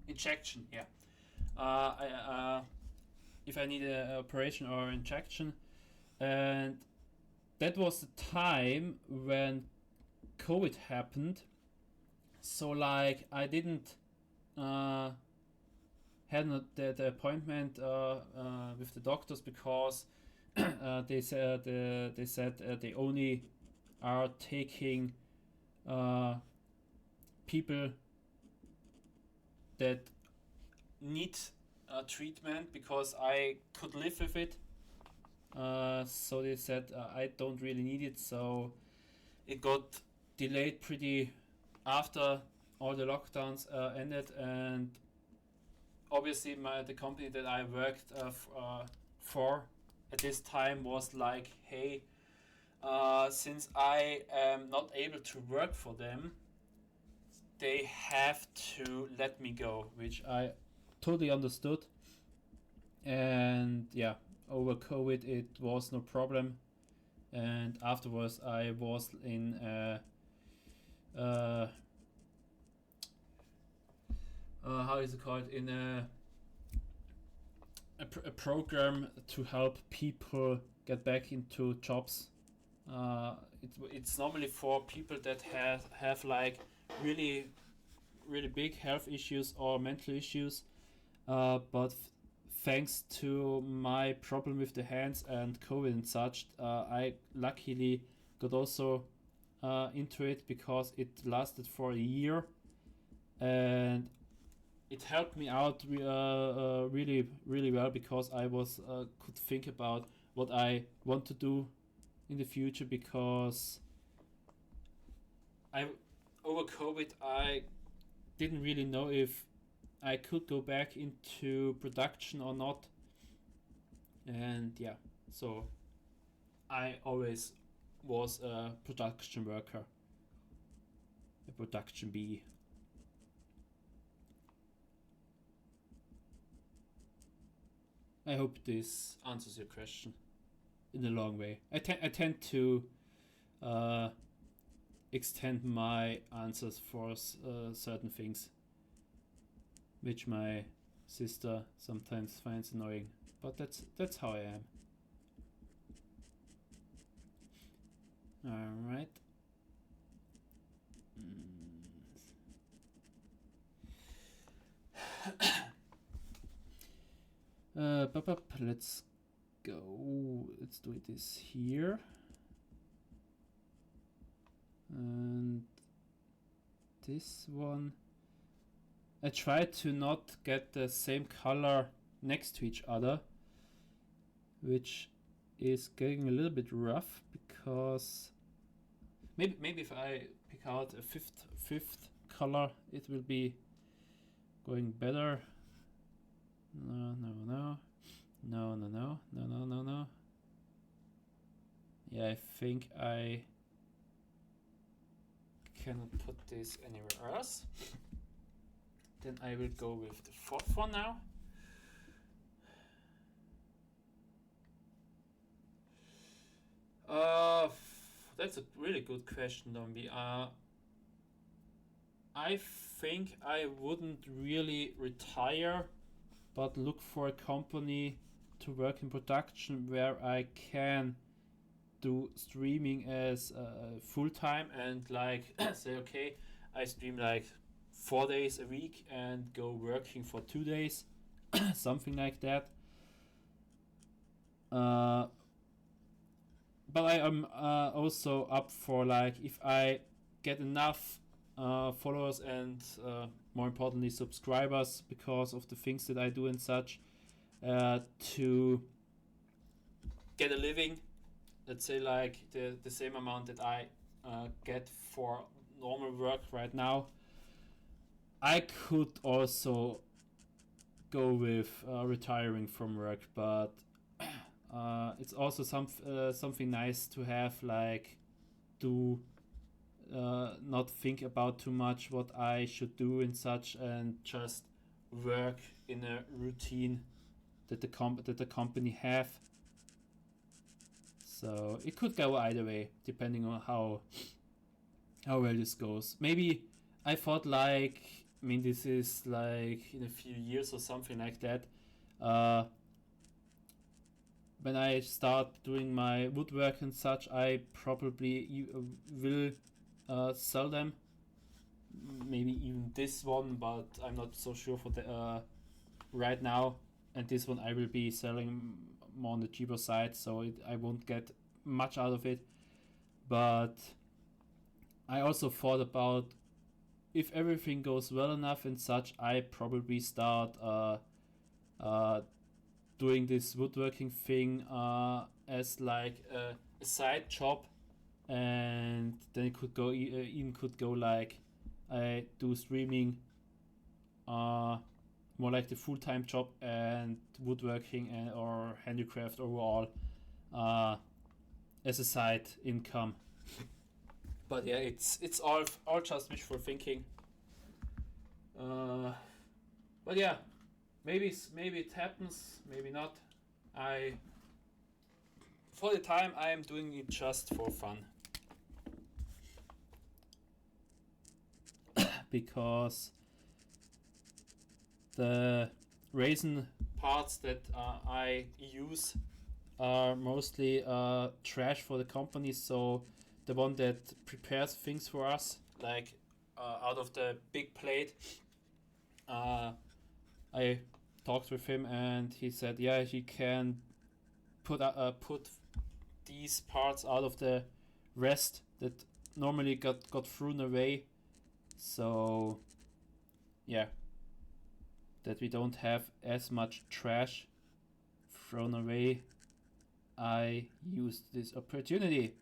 Injection, yeah. If I need an operation or injection, and that was the time when COVID happened. So like I didn't had the appointment with the doctors because they said they only are taking people that need treatment because I could live with it. So they said I don't really need it, so it got delayed pretty after all the lockdowns ended, and obviously the company that I worked for at this time was like, hey, since I am not able to work for them, they have to let me go, which I totally understood. And yeah, over COVID it was no problem, and afterwards I was in how is it called, in a program to help people get back into jobs. It's normally for people that have like really big health issues or mental issues, but thanks to my problem with the hands and COVID and such, I luckily got also into it because it lasted for a year, and it helped me out really well because I was could think about what I want to do in the future, because I over COVID I didn't really know if I could go back into production or not, and yeah, so I always was a production worker, a production bee. I hope this answers your question in a long way. I tend to uh, extend my answers for certain things, which my sister sometimes finds annoying. But that's how I am. All right. Let's go. Let's do this here. And this one. I try to not get the same color next to each other, which is getting a little bit rough because maybe if I pick out a fifth color, it will be going better. No. Yeah, I think I cannot put this anywhere else. Then I will go with the fourth one now. That's a really good question, Dombi. I think I wouldn't really retire, but look for a company to work in production where I can do streaming as full time and like say, okay, I stream like 4 days a week and go working for 2 days, something like that. But I am also up for like if I get enough followers and more importantly subscribers because of the things that I do and such to get a living, let's say like the same amount that I get for normal work right now, I could also go with retiring from work, but it's also something nice to have, like to not think about too much what I should do and such, and just work in a routine that the company have. So it could go either way, depending on how well this goes. Maybe I thought like, I mean, this is like in a few years or something like that. When I start doing my woodwork and such, I probably will sell them. Maybe even this one, but I'm not so sure for the right now. And this one I will be selling more on the cheaper side, so I won't get much out of it. But I also thought about if everything goes well enough and such, I probably start doing this woodworking thing as like a side job, and then it could go even could go like I do streaming more like the full-time job, and woodworking or handicraft overall as a side income. But yeah, it's all just wishful thinking. But yeah, maybe it happens, maybe not. For the time I am doing it just for fun. Because the resin parts that I use are mostly trash for the company, so the one that prepares things for us, like out of the big plate, I talked with him and he said yeah, he can put these parts out of the rest that normally got thrown away, so yeah, that we don't have as much trash thrown away. I used this opportunity.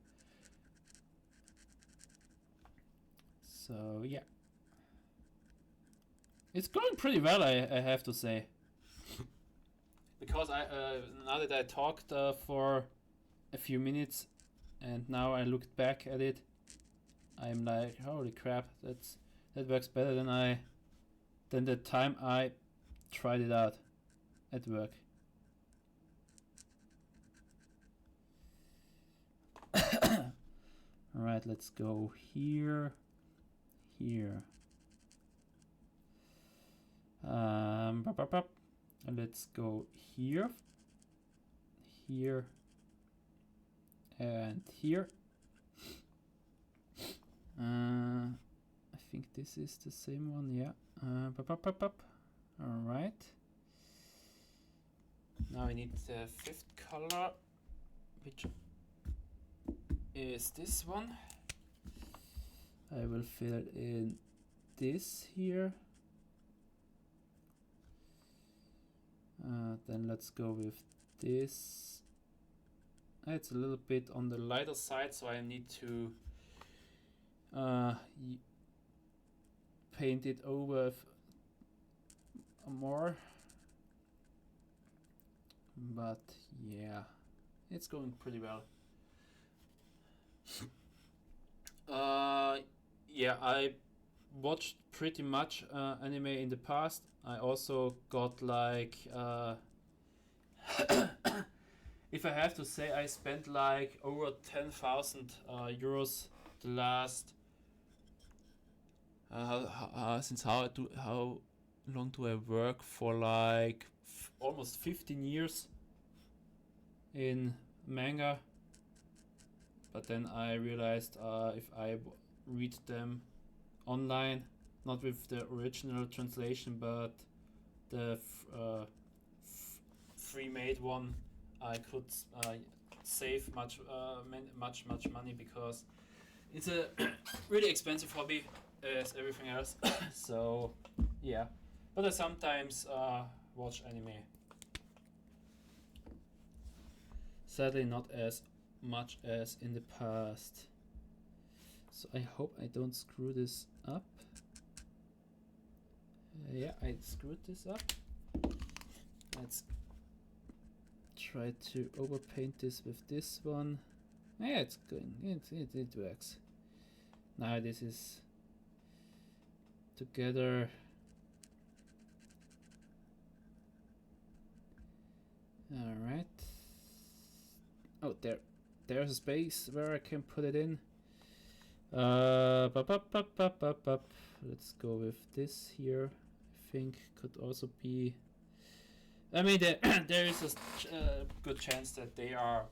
So yeah, it's going pretty well, I have to say. Because I now that I talked for a few minutes, and now I looked back at it, I'm like, holy crap, that works better than the time I tried it out at work. Alright, let's go here. Let's go here, and here. I think this is the same one, yeah. Alright. Now we need the fifth color, which is this one. I will fill in this here. Then let's go with this. It's a little bit on the lighter side, so I need to paint it over more. But yeah, it's going pretty well. Yeah, I watched pretty much anime in the past. I also got like if I have to say, I spent like over 10,000 euros the last since how long do I work for? Like almost 15 years in manga. But then I realized if I read them online, not with the original translation, but the free-made one, I could save much money, because it's a really expensive hobby as everything else. So yeah, but I sometimes watch anime. Sadly, not as much as in the past. So I hope I don't screw this up. Yeah, I screwed this up. Let's try to overpaint this with this one. Yeah, it's good. It works. Now this is together. All right. Oh, there's a space where I can put it in. Let's go with this here. I think could also be. I mean, there is a good chance that they are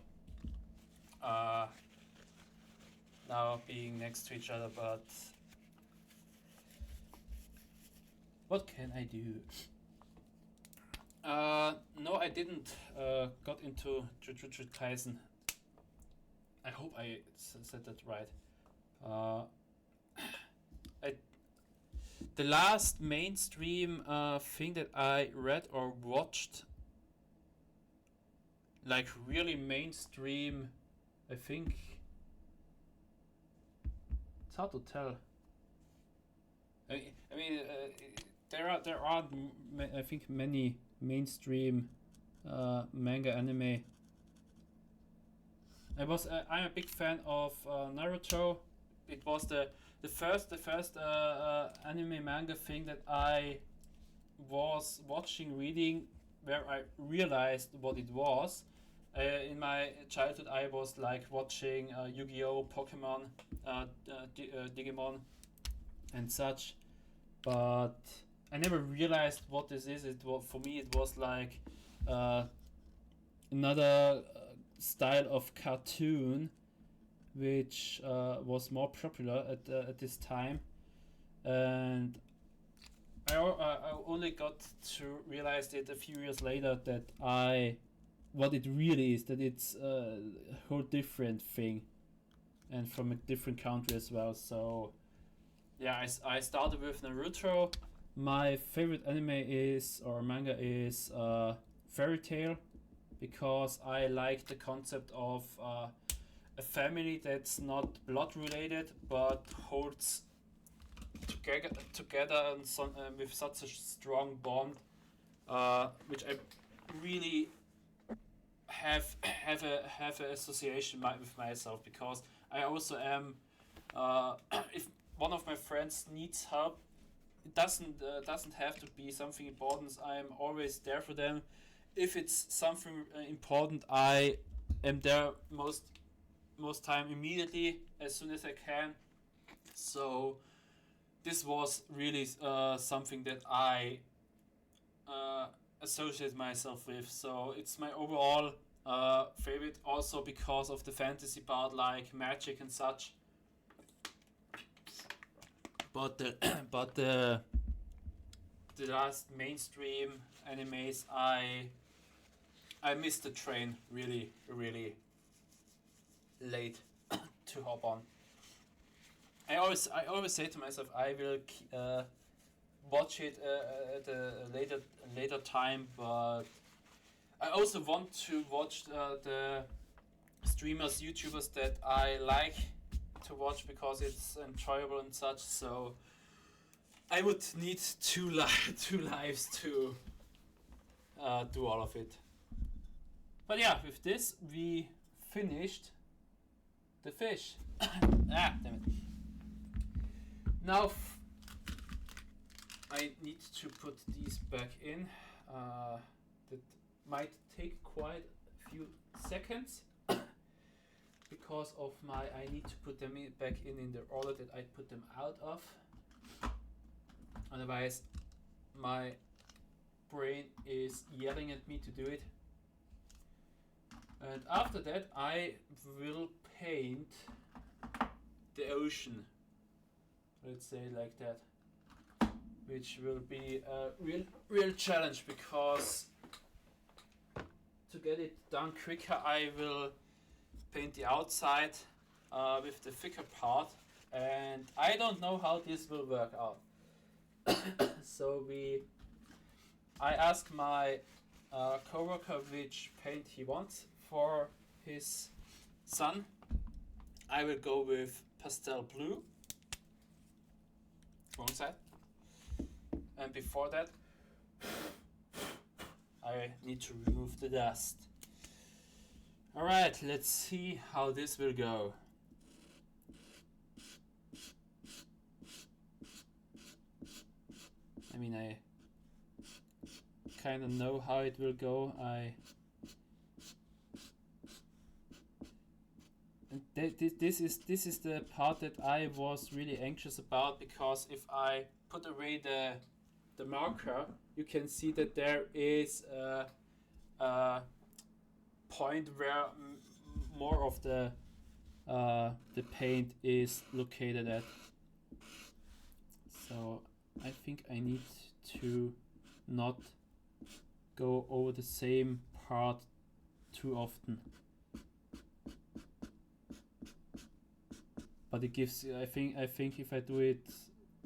now being next to each other, but what can I do? No, I didn't got into Jujutsu Kaisen. I hope I said that right. The last mainstream thing that I read or watched, like really mainstream, I think it's hard to tell. I mean, there are I think many mainstream manga anime. I'm a big fan of Naruto. It was the first anime manga thing that I was watching, reading, where I realized what it was. In my childhood, I was like watching Yu-Gi-Oh, Pokemon, Digimon, and such, but I never realized what this is. It was, for me, it was like another style of cartoon, which was more popular at this time, and I only got to realize it a few years later that what it really is, that it's a whole different thing, and from a different country as well. So yeah, I started with Naruto. My favorite anime is, or manga is, Fairy Tail, because I like the concept of a family that's not blood related but holds together and with such a strong bond, which I really have a association with myself, because I also am. If one of my friends needs help, it doesn't have to be something important. I'm always there for them. If it's something important, I am there most time immediately, as soon as I can. So this was really something that I associate myself with. So it's my overall favorite, also because of the fantasy part, like magic and such. But the but the last mainstream animes, I missed the train really late to hop on. I always say to myself I will watch it at a later time, but I also want to watch the streamers, YouTubers that I like to watch, because it's enjoyable and such. So I would need two lives to do all of it. But yeah, with this we finished the fish. Damn it. Now I need to put these back in. That might take quite a few seconds because of I need to put them back in the order that I put them out of. Otherwise, my brain is yelling at me to do it. And after that, I will paint the ocean. Let's say like that. Which will be a real challenge, because to get it done quicker, I will paint the outside with the thicker part, and I don't know how this will work out. So I asked my coworker which paint he wants for his son. I will go with pastel blue. Wrong side. And before that, I need to remove the dust. Alright, let's see how this will go. I mean, I kind of know how it will go. This is the part that I was really anxious about, because if I put away the marker, you can see that there is a point where more of the paint is located at. So I think I need to not go over the same part too often. But it gives, I think if I do it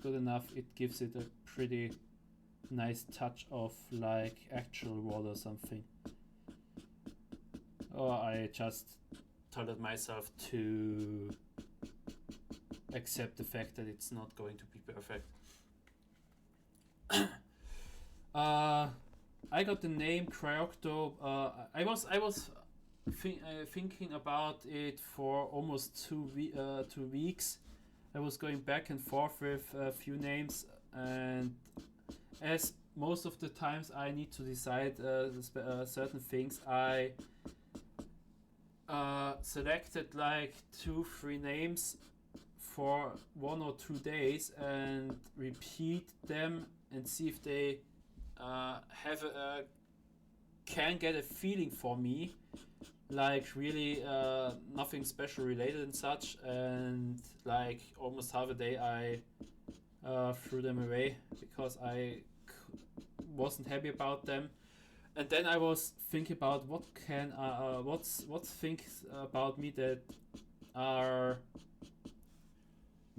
good enough, it gives it a pretty nice touch of like actual water or something. Or I just told myself to accept the fact that it's not going to be perfect. I got the name Cryocto. I was thinking about it for almost 2 weeks. I was going back and forth with a few names, and as most of the times I need to decide certain things, I selected like 2-3 names for 1 or 2 days and repeat them and see if they can get a feeling for me, like really nothing special related and such. And like almost half a day I threw them away because I wasn't happy about them. And then I was thinking about what's things about me that are,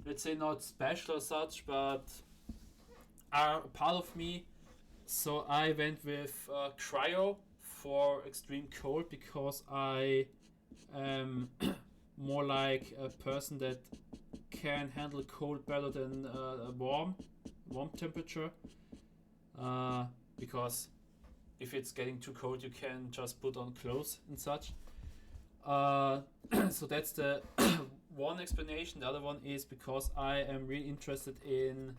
let's say, not special or such, but are a part of me. So I went with cryo for extreme cold, because I am more like a person that can handle cold better than a warm temperature. Because if it's getting too cold, you can just put on clothes and such. So that's the one explanation. The other one is because I am really interested in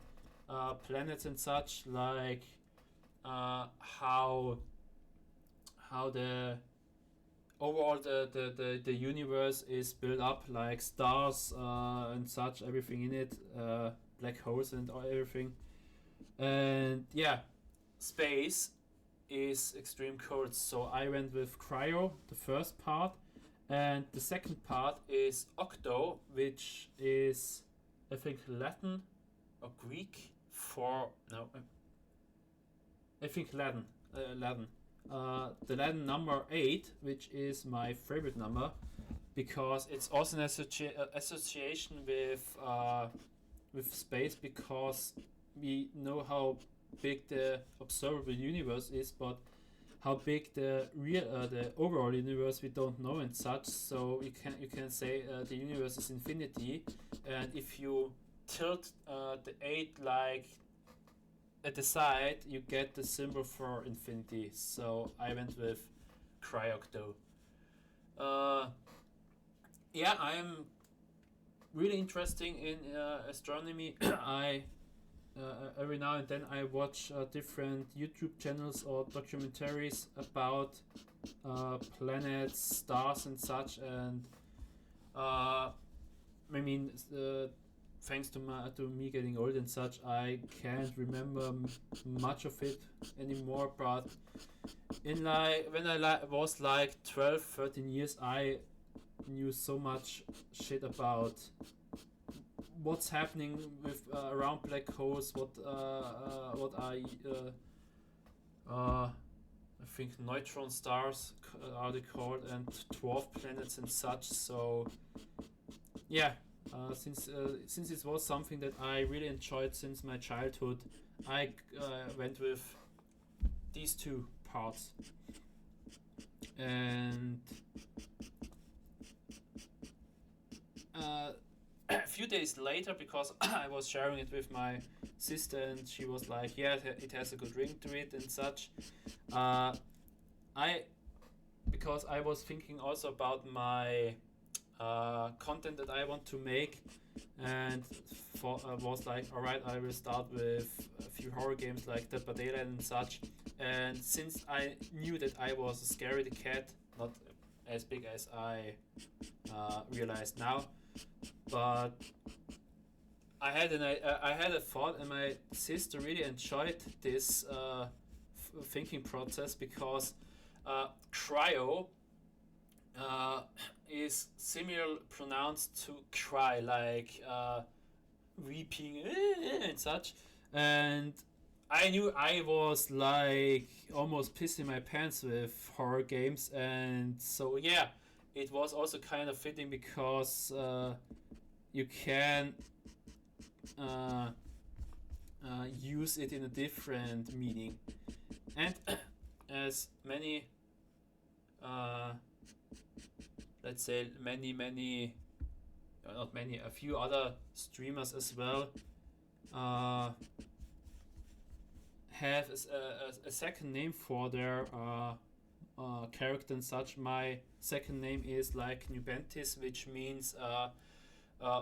planets and such, like how the overall the universe is built up, like stars and such, everything in it, black holes and everything. And yeah, space is extreme cold, so I went with cryo, the first part, and the second part is octo, which is, I think, Latin or Greek for no, I think Latin. Latin. The Latin number 8, which is my favorite number, because it's also an association with space, because we know how big the observable universe is, but how big the overall universe we don't know and such. So you can say the universe is infinity, and if you tilt the 8 like at the side, you get the symbol for infinity. So I went with Cryocto. Yeah, I am really interesting in astronomy. I every now and then I watch different YouTube channels or documentaries about planets, stars, and such. And I mean, thanks to me getting old and such, I can't remember much of it anymore. But in when I was like 12, 13 years, I knew so much shit about what's happening with around black holes, what are I think neutron stars are they called, and dwarf planets and such. So yeah, since it was something that I really enjoyed since my childhood, I went with these two parts. And a few days later, because I was sharing it with my sister and she was like, yeah, it has a good ring to it and such. Because I was thinking also about my content that I want to make, and was like, alright, I will start with a few horror games like Dead by Daylight and such. And since I knew that I was a scaredy cat, not as big as I realized now, but I had a thought, and my sister really enjoyed this thinking process, because cryo is similar pronounced to cry, like weeping and such. And I knew I was like almost pissing my pants with horror games, and so yeah, it was also kind of fitting, because you can use it in a different meaning. And as many let's say not many, a few other streamers as well have a second name for their character and such. My second name is like Nubentis, which means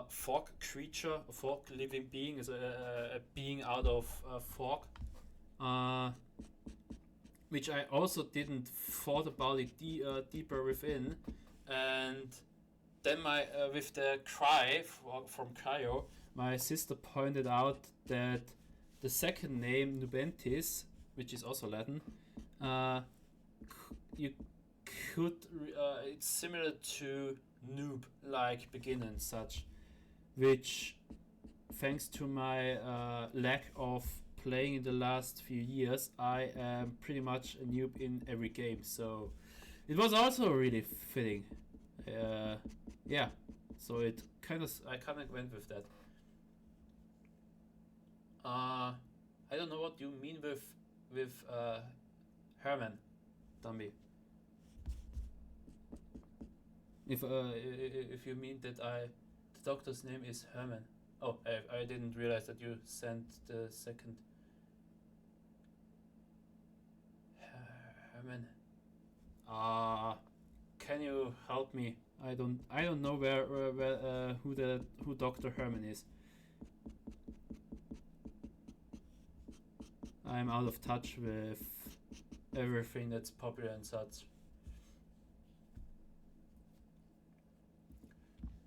fog creature, a fog living being, is a being out of fog, which I also didn't thought about it deeper within. And then my with the cry from Cryo, my sister pointed out that the second name Nubentis, which is also Latin, you could it's similar to noob, like beginner and such, which, thanks to my lack of playing in the last few years, I am pretty much a noob in every game. So it was also really fitting. Yeah, so I kind of went with that. I don't know what you mean with Herman, Dambi. If you mean that The doctor's name is Herman. Oh, I didn't realize that you sent the second. Herman. Can you help me? I don't know who Dr. Herman is. I'm out of touch with everything that's popular and such.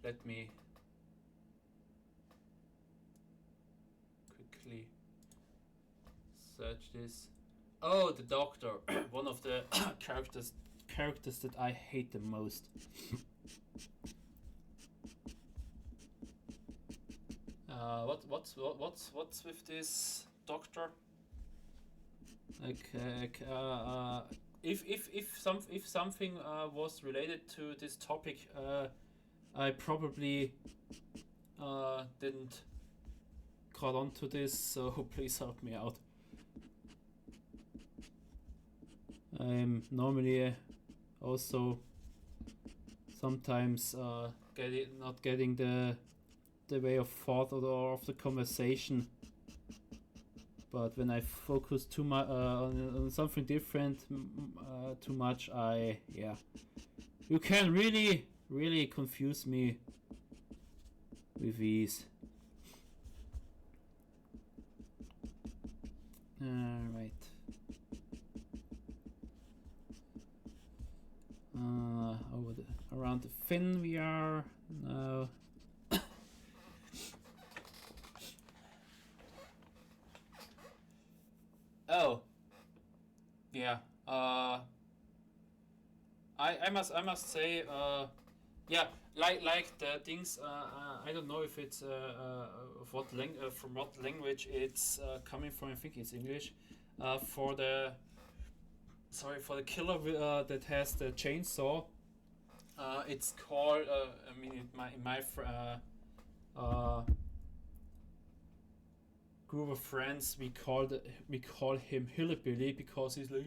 Let me quickly search this. Oh, the doctor. One of the characters that I hate the most. What's with this doctor? If something was related to this topic, I probably didn't caught on to this, so please help me out. I'm normally also sometimes not getting the way of thought or of the conversation. But when I focus too much on something different, too much, you can really confuse me with ease. Right. Around the fin we are now. Oh, yeah. I must say, yeah, like the things. I don't know if it's of what from what language it's coming from. I think it's English. For the killer that has the chainsaw. It's called. I mean, in my group of friends, we call him Hillbilly because he's like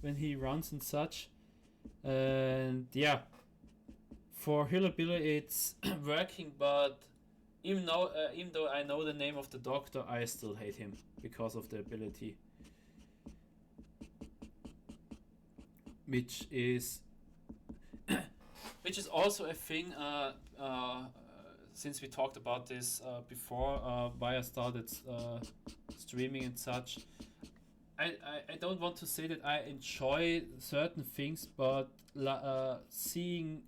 when he runs and such. And yeah, for Hillbilly it's working, but even though I know the name of the doctor, I still hate him because of the ability, which is also a thing. Since we talked about this before, why I started streaming and such, I don't want to say that I enjoy certain things, but seeing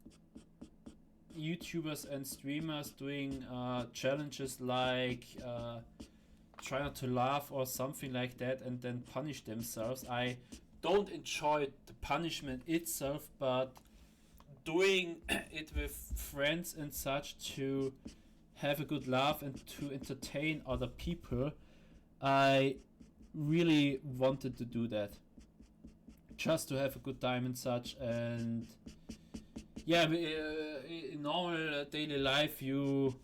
YouTubers and streamers doing challenges like try not to laugh or something like that and then punish themselves, I don't enjoy the punishment itself, but doing it with friends and such to have a good laugh and to entertain other people. I really wanted to do that just to have a good time and such. And yeah, in normal daily life you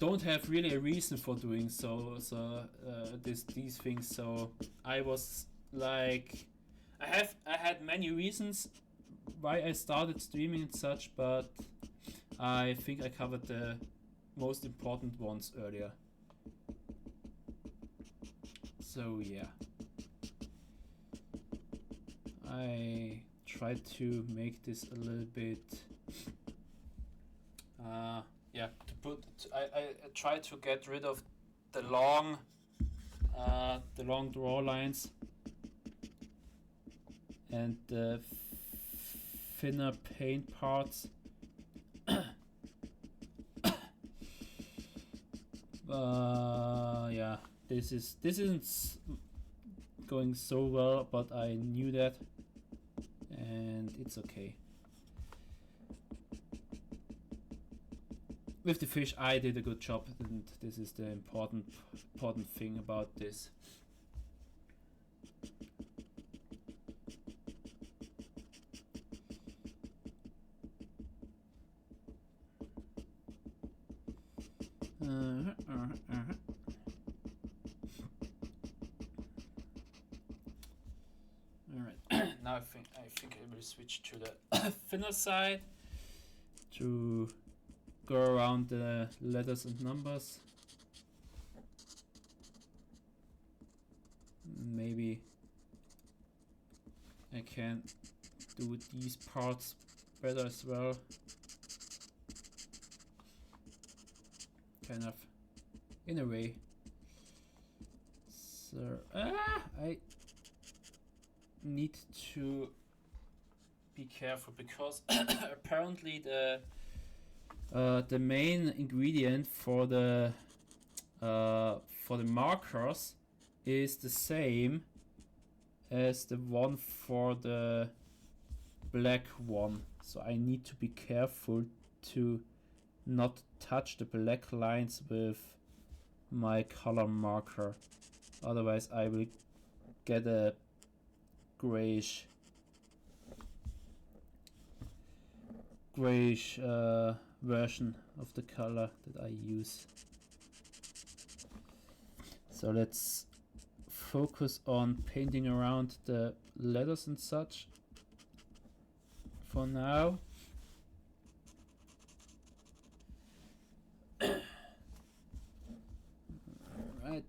don't have really a reason for doing these things. So I was like, I had many reasons why I started streaming and such, but I think I covered the most important ones earlier. So yeah, I tried to make this a little bit I tried to get rid of the long draw lines and the thinner paint parts. Yeah, this isn't going so well, but I knew that, and it's okay. With the fish, I did a good job, and this is the important thing about this. Alright, now I think I will switch to the thinner side to go around the letters and numbers. Maybe I can do these parts better as well. Kind of, in a way. So I need to be careful because apparently the main ingredient for the markers is the same as the one for the black one, so I need to be careful to not touch the black lines with my color marker, otherwise I will get a grayish version of the color that I use. So let's focus on painting around the letters and such for now. Right.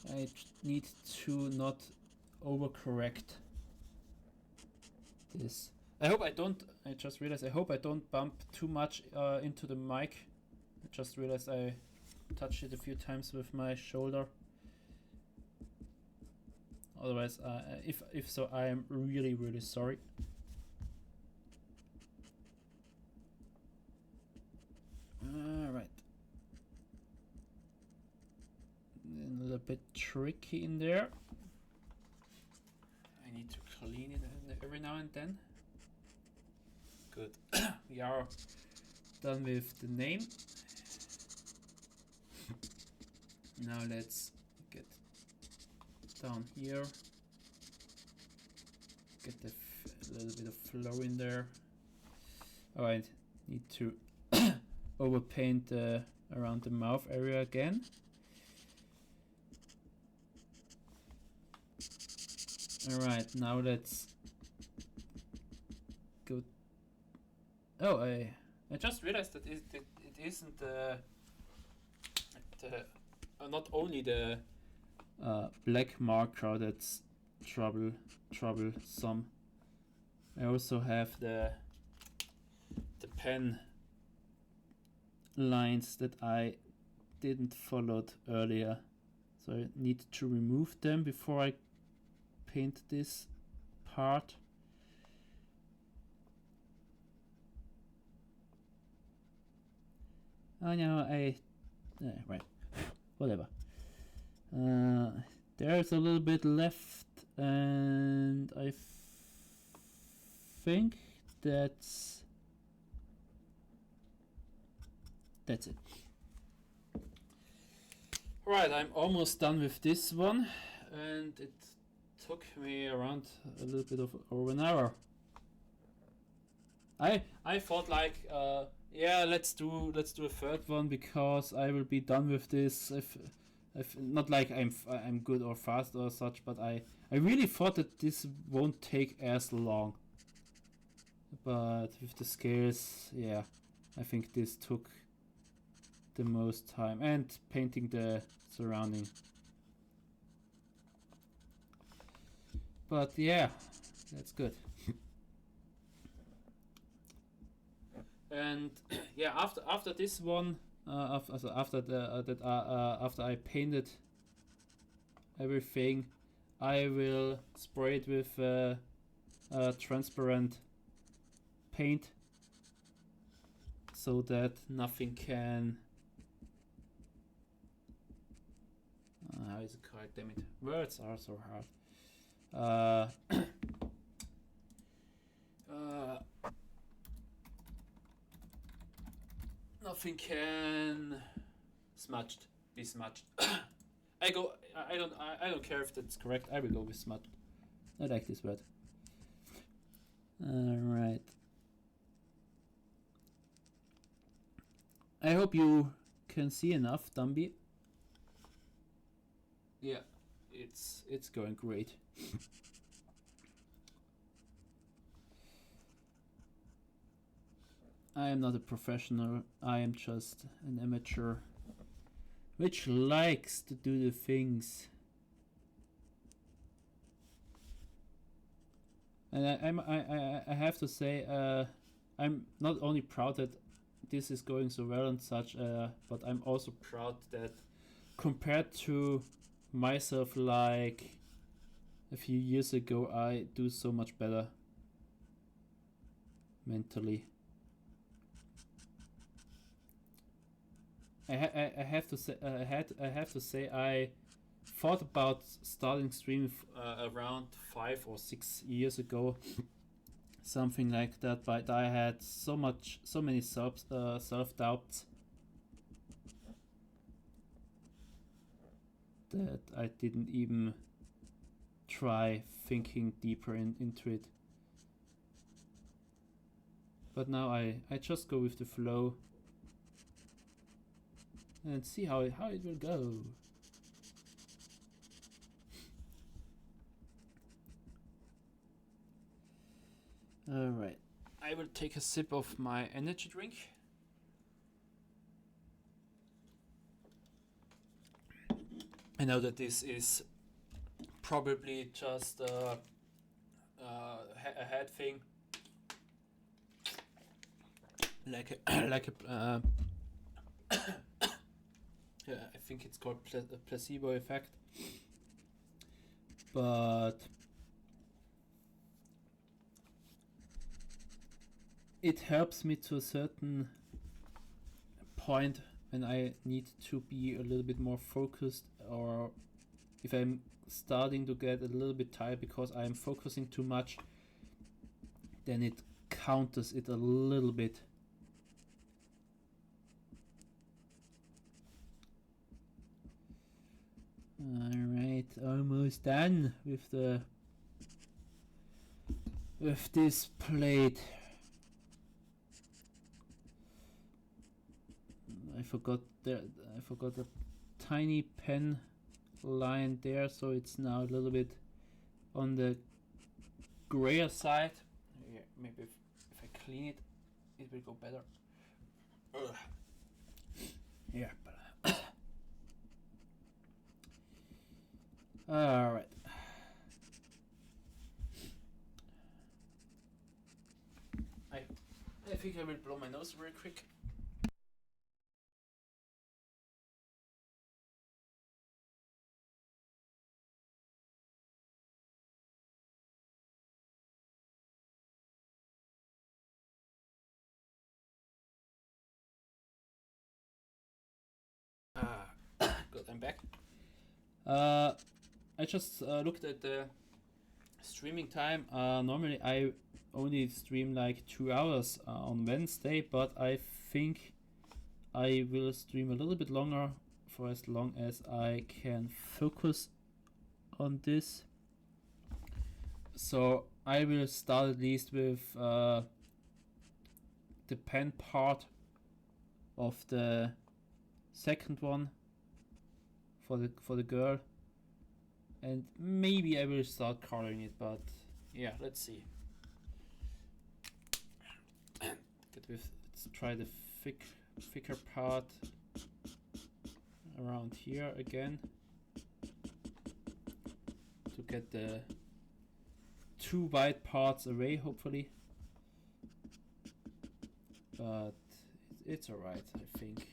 I need to not overcorrect this. I hope I don't, I just realized, I hope I don't bump too much into the mic. I just realized I touched it a few times with my shoulder. Otherwise, if so, I am really sorry. Alright. A little bit tricky in there. I need to clean it every now and then. Good. We are done with the name. Now let's get down here. Get a little bit of flow in there. Alright, need to overpaint around the mouth area again. Alright, now let's go. Oh, I just realized that it isn't not only the black marker that's troublesome. I also have the pen lines that I didn't follow earlier, so I need to remove them before I paint this part. Oh no, right, whatever. There's a little bit left, and I think that's it. Right, I'm almost done with this one, and it took me around a little bit of over an hour. I thought like yeah, let's do a third one because I will be done with this. If not like I'm good or fast or such, but I really thought that this won't take as long. But with the scales, yeah, I think this took the most time, and painting the surrounding. But yeah, that's good. And yeah, after this one, after I painted everything, I will spray it with transparent paint so that nothing can. How is it called? Damn it! Words are so hard. Nothing can be smudged. I don't care if that's correct. I will go with smudged. I like this word. Alright. I hope you can see enough, Dumby. Yeah, it's going great. I am not a professional. I am just an amateur which likes to do the things. And I have to say, I'm not only proud that this is going so well and such, but I'm also proud that compared to myself like a few years ago, I do so much better mentally. I have to say I thought about starting streaming around 5 or 6 years ago, something like that. But I had so many self doubts that I didn't even try thinking deeper into it. But now I just go with the flow and see how it will go. Alright, I will take a sip of my energy drink. I know that this is probably just a head thing, like a I think it's called a placebo effect, but it helps me to a certain point when I need to be a little bit more focused, or if I'm starting to get a little bit tired because I'm focusing too much, then it counters it a little bit. Alright, almost done with this plate. I forgot a tiny pen line there, so it's now a little bit on the grayer side. Yeah, maybe if I clean it, it will go better. Yeah, but all right. I think I will blow my nose real quick. Good, I'm back. I just looked at the streaming time. Normally I only stream like 2 hours on Wednesday, but I think I will stream a little bit longer for as long as I can focus on this. So I will start at least with the pen part of the second one for the girl, and maybe I will start coloring it, but yeah, let's see. Let's try the thicker part around here again to get the 2 white parts away, hopefully. But it's alright, I think.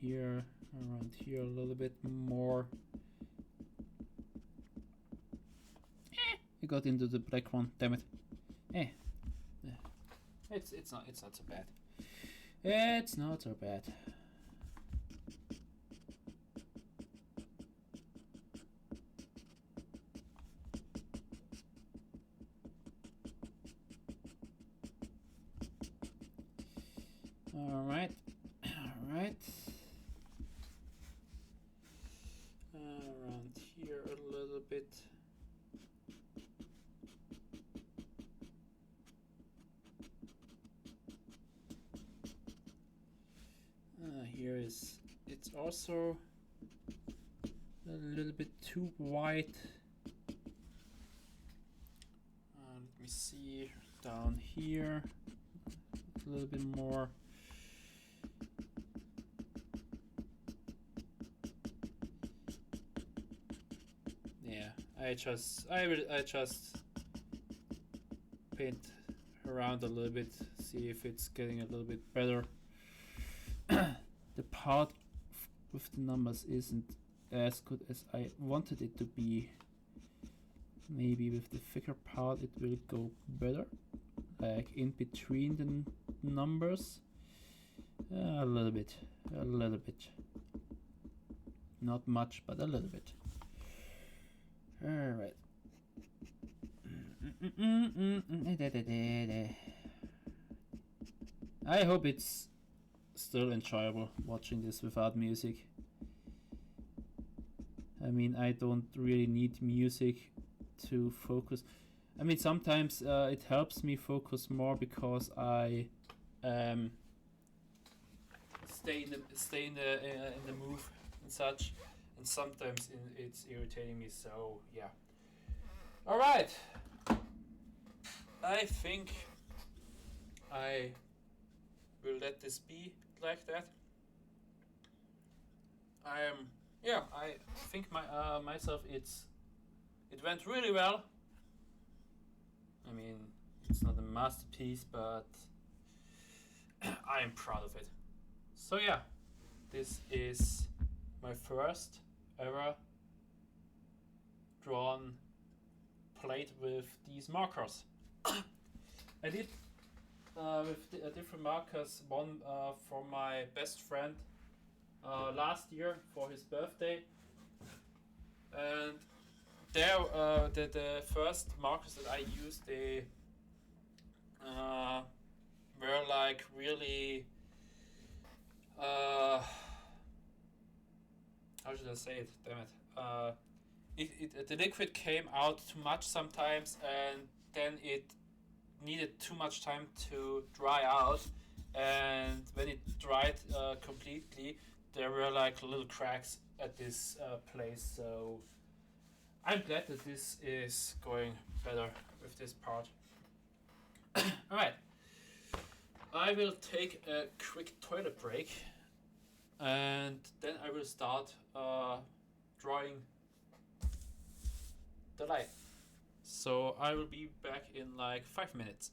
Here, around here a little bit more. It got into the black one, damn it. It's not so bad. It's not so bad. Alright. Around here a little bit. Here it's also a little bit too white. Let me see. down here a little bit more. Yeah, I just paint around a little bit, see if it's getting a little bit better. The part with the numbers isn't as good as I wanted it to be. Maybe with the thicker part it will go better, like in between the numbers. A little bit. Not much, but a little bit. Alright. I hope it's still enjoyable watching this without music. I mean, I don't really need music to focus. I mean, sometimes it helps me focus more because I stay in the move and such, and sometimes it's irritating me. So yeah. All right. I think I will let this be like that. I think myself it went really well. I mean, it's not a masterpiece, but I am proud of it. So yeah, this is my first ever drawn plate with these markers. I did with different markers. One from my best friend last year for his birthday, and there the first markers that I used, they were like really how should I say it? Damn it! The liquid came out too much sometimes, and then it needed too much time to dry out. And when it dried completely, there were like little cracks at this place. So I'm glad that this is going better with this part. Alright, I will take a quick toilet break, and then I will start drawing the light. So I will be back in like 5 minutes.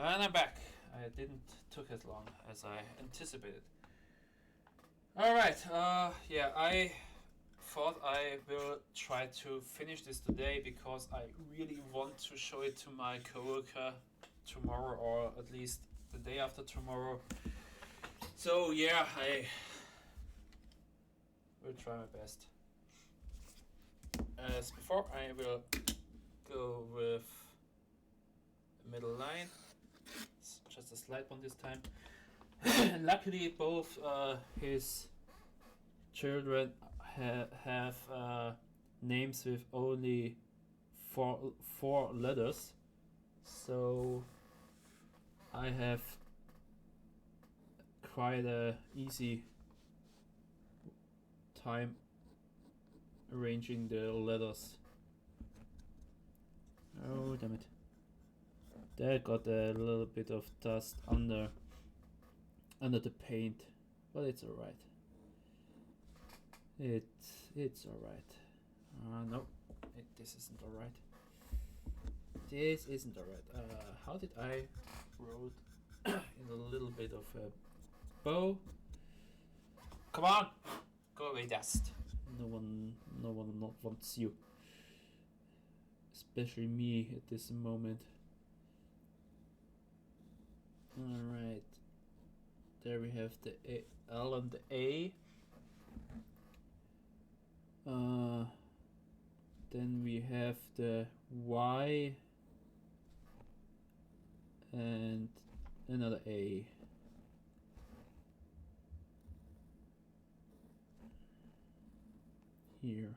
And I'm back. I didn't took as long as I anticipated. Alright, yeah, I thought I will try to finish this today because I really want to show it to my coworker tomorrow, or at least the day after tomorrow. So yeah, I will try my best. As before, I will go with a middle line. It's just a slight one this time. And luckily, both his children have names with only four letters, so I have quite a easy time arranging the letters. Oh damn it! That got a little bit of dust under the paint, but it's alright. It's alright. No, this isn't alright. This isn't alright. How did I wrote in a little bit of a bow? Come on, go away, dust. No one not wants you, especially me at this moment. All right, there we have the L and the A. Then we have the Y and another A. Here.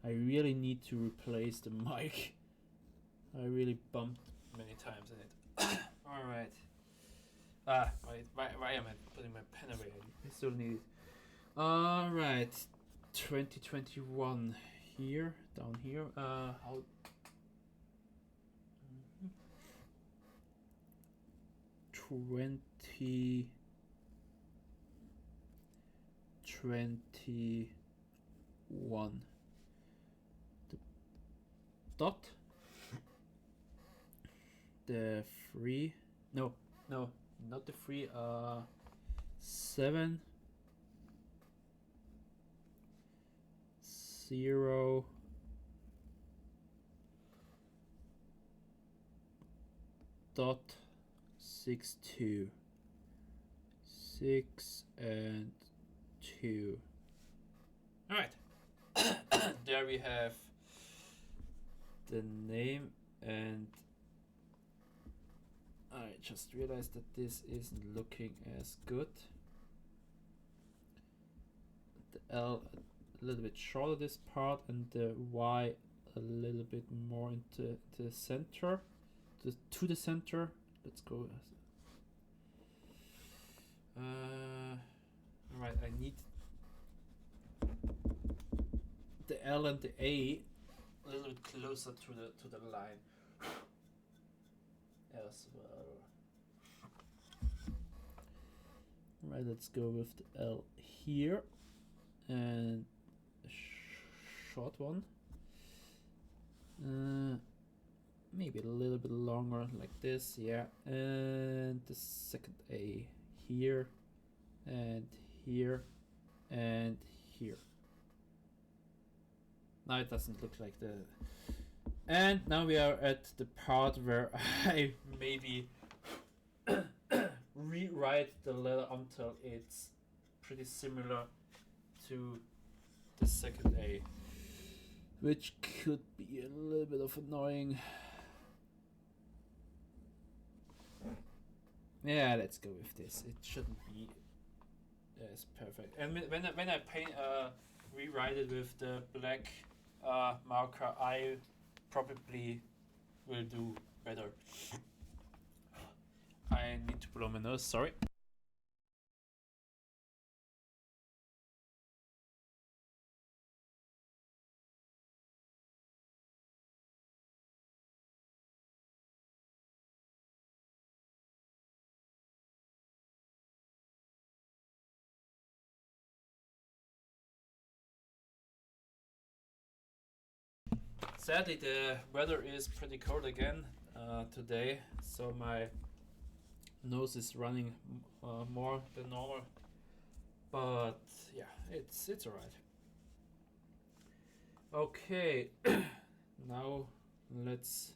I really need to replace the mic. I really bumped many times in it. Alright. Why am I putting my pen away? I still need it. Alright. 2021 here, down here. How 2021. The dot, the 3, no, not the 3, 7 0 dot 62 6 and 2. All right. There we have the name, and I just realized that this isn't looking as good. The L a little bit shorter, this part, and the Y a little bit more into the center, to the center. Let's go. Alright, I need the L and the A a little bit closer to the line as well. Alright, let's go with the L here and a short one. Maybe a little bit longer like this, yeah. And the second A here and here and here. Now it doesn't look like the... And now we are at the part where I maybe rewrite the letter until it's pretty similar to the second A, which could be a little bit of annoying. Yeah, let's go with this. It shouldn't be as perfect. And when I paint, rewrite it with the black marker, I probably will do better. I need to blow my nose. Sorry. Sadly, the weather is pretty cold again today, so my nose is running more than normal, but yeah, it's alright. Okay, now let's.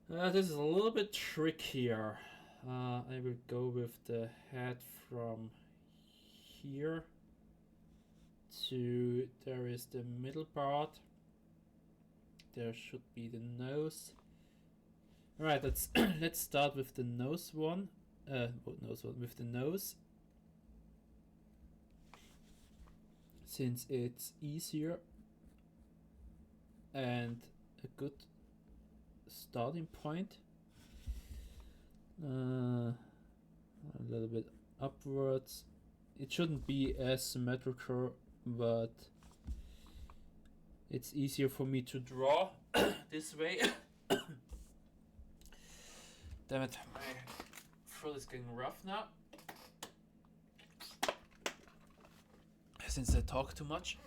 This is a little bit trickier. I will go with the head from here to there is the middle part. There should be the nose. Alright, let's let's start with the nose one. With the nose. Since it's easier and a good starting point. A little bit upwards. It shouldn't be as symmetrical, but it's easier for me to draw this way. Damn it, my throat is getting rough now. Since I talk too much.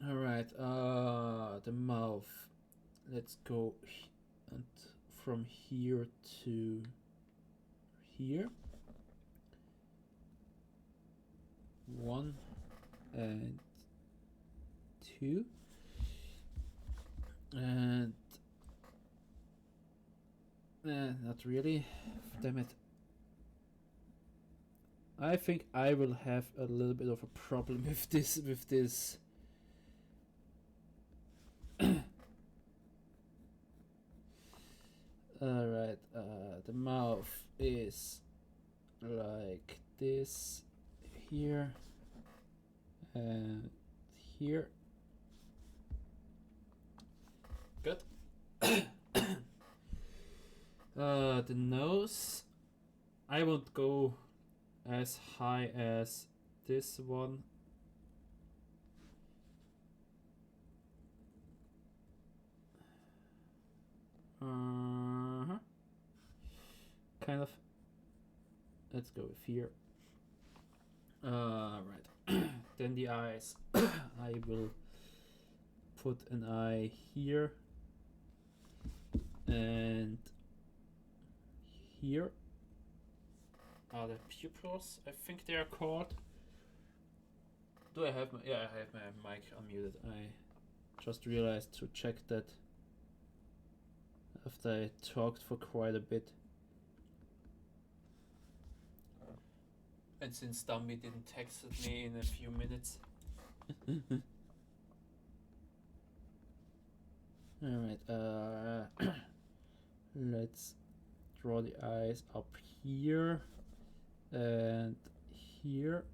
Alright, the mouth. Let's go and from here to here. 1 and 2. And not really. Damn it. I think I will have a little bit of a problem with this. Alright, the mouth is like this here and here. Good. The nose, I won't go as high as this one. Kind of. Let's go with here. Right. Then the eyes. I will put an eye here and here are the pupils, I think they are called. Do I have my, yeah, I have my mic unmuted. I just realized to check that after I talked for quite a bit. And since Dummy didn't text me in a few minutes. Alright, let's draw the eyes up here and here.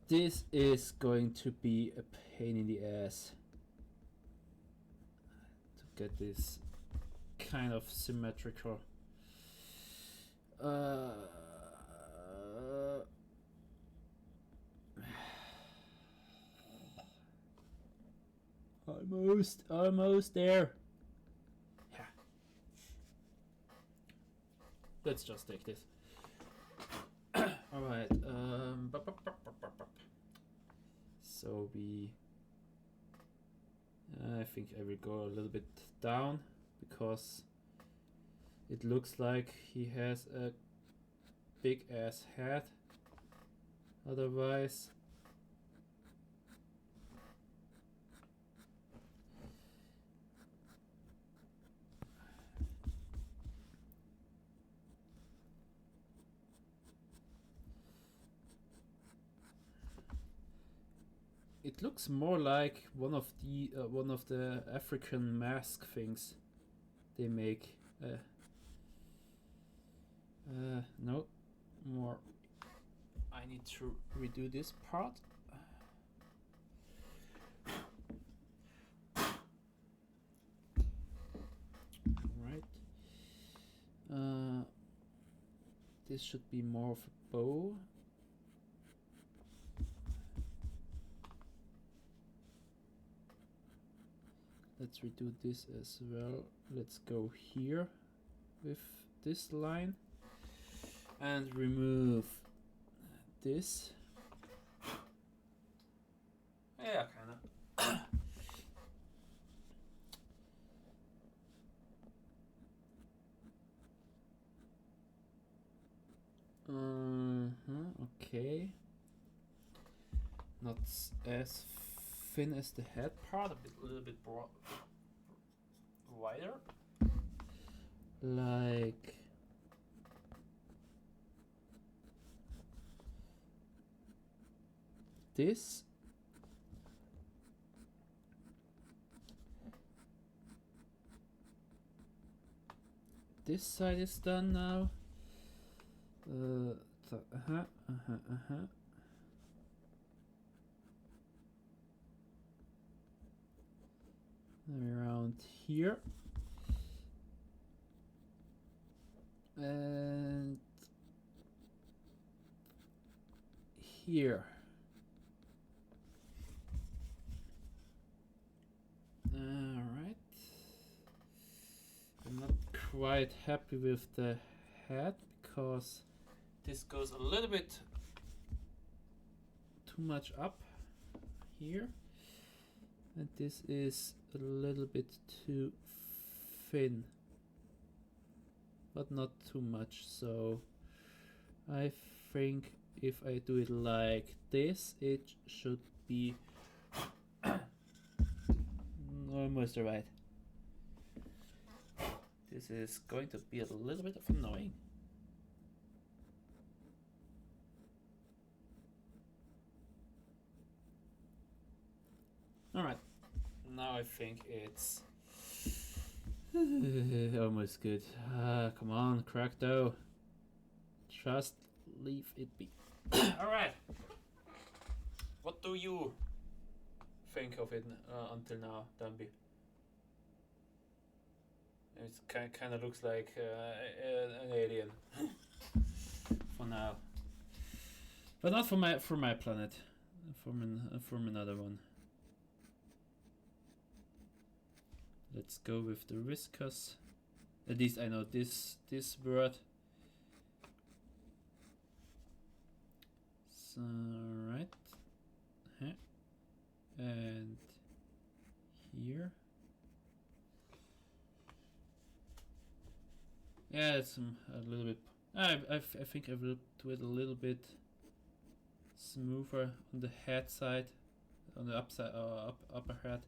This is going to be a pain in the ass to get this kind of symmetrical. Almost there. Yeah. Let's just take this. Alright, so I think I will go a little bit down because it looks like he has a big ass head. Otherwise, it looks more like one of the African mask things they make. No, more. I need to redo this part. Right. This should be more of a bow. Let's redo this as well. Let's go here with this line and remove this. Yeah, kinda. not as thin as the head part, A little bit wider. like this. This side is done now. Around here. And here. Alright. I'm not quite happy with the head because This goes a little bit. too much up here, and this is a little bit too thin, but not too much. So I think if I do it like this, it should be almost right. This is going to be a little bit of annoying. Alright, now I think it's almost good. Come on, crack dough. Just leave it be. Alright. What do you think of it until now, Dumby? It kind of looks like an alien for now, but not for my planet. From another one. Let's go with the viscous. At least I know this word. So right, and here. Yeah, it's a little bit. I think I will do it a little bit smoother on the head side, on the upper head.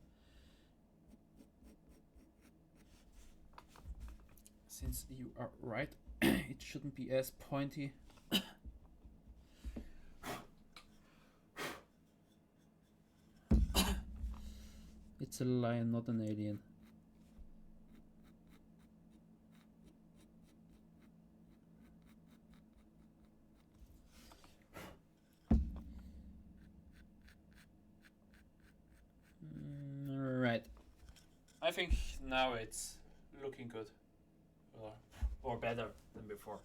Since you are right, it shouldn't be as pointy. It's a lion, not an alien. Right. I think now it's looking good. Or better than before.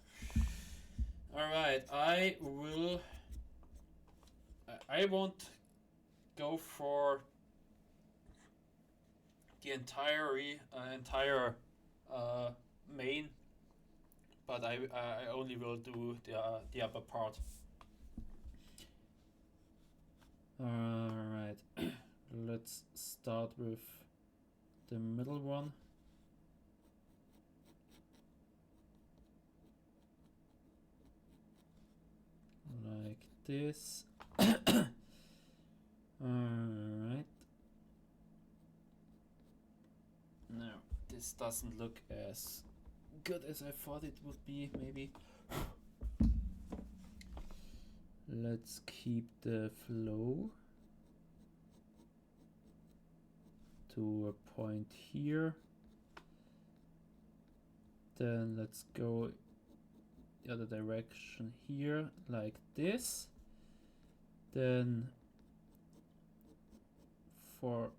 Alright, I won't go for the entire main, but I only will do the upper part. Alright, let's start with the middle one. Like this. Alright. No, this doesn't look as good as I thought it would be, maybe. Let's keep the flow to a point here. Then let's go the other direction here, like this. Then for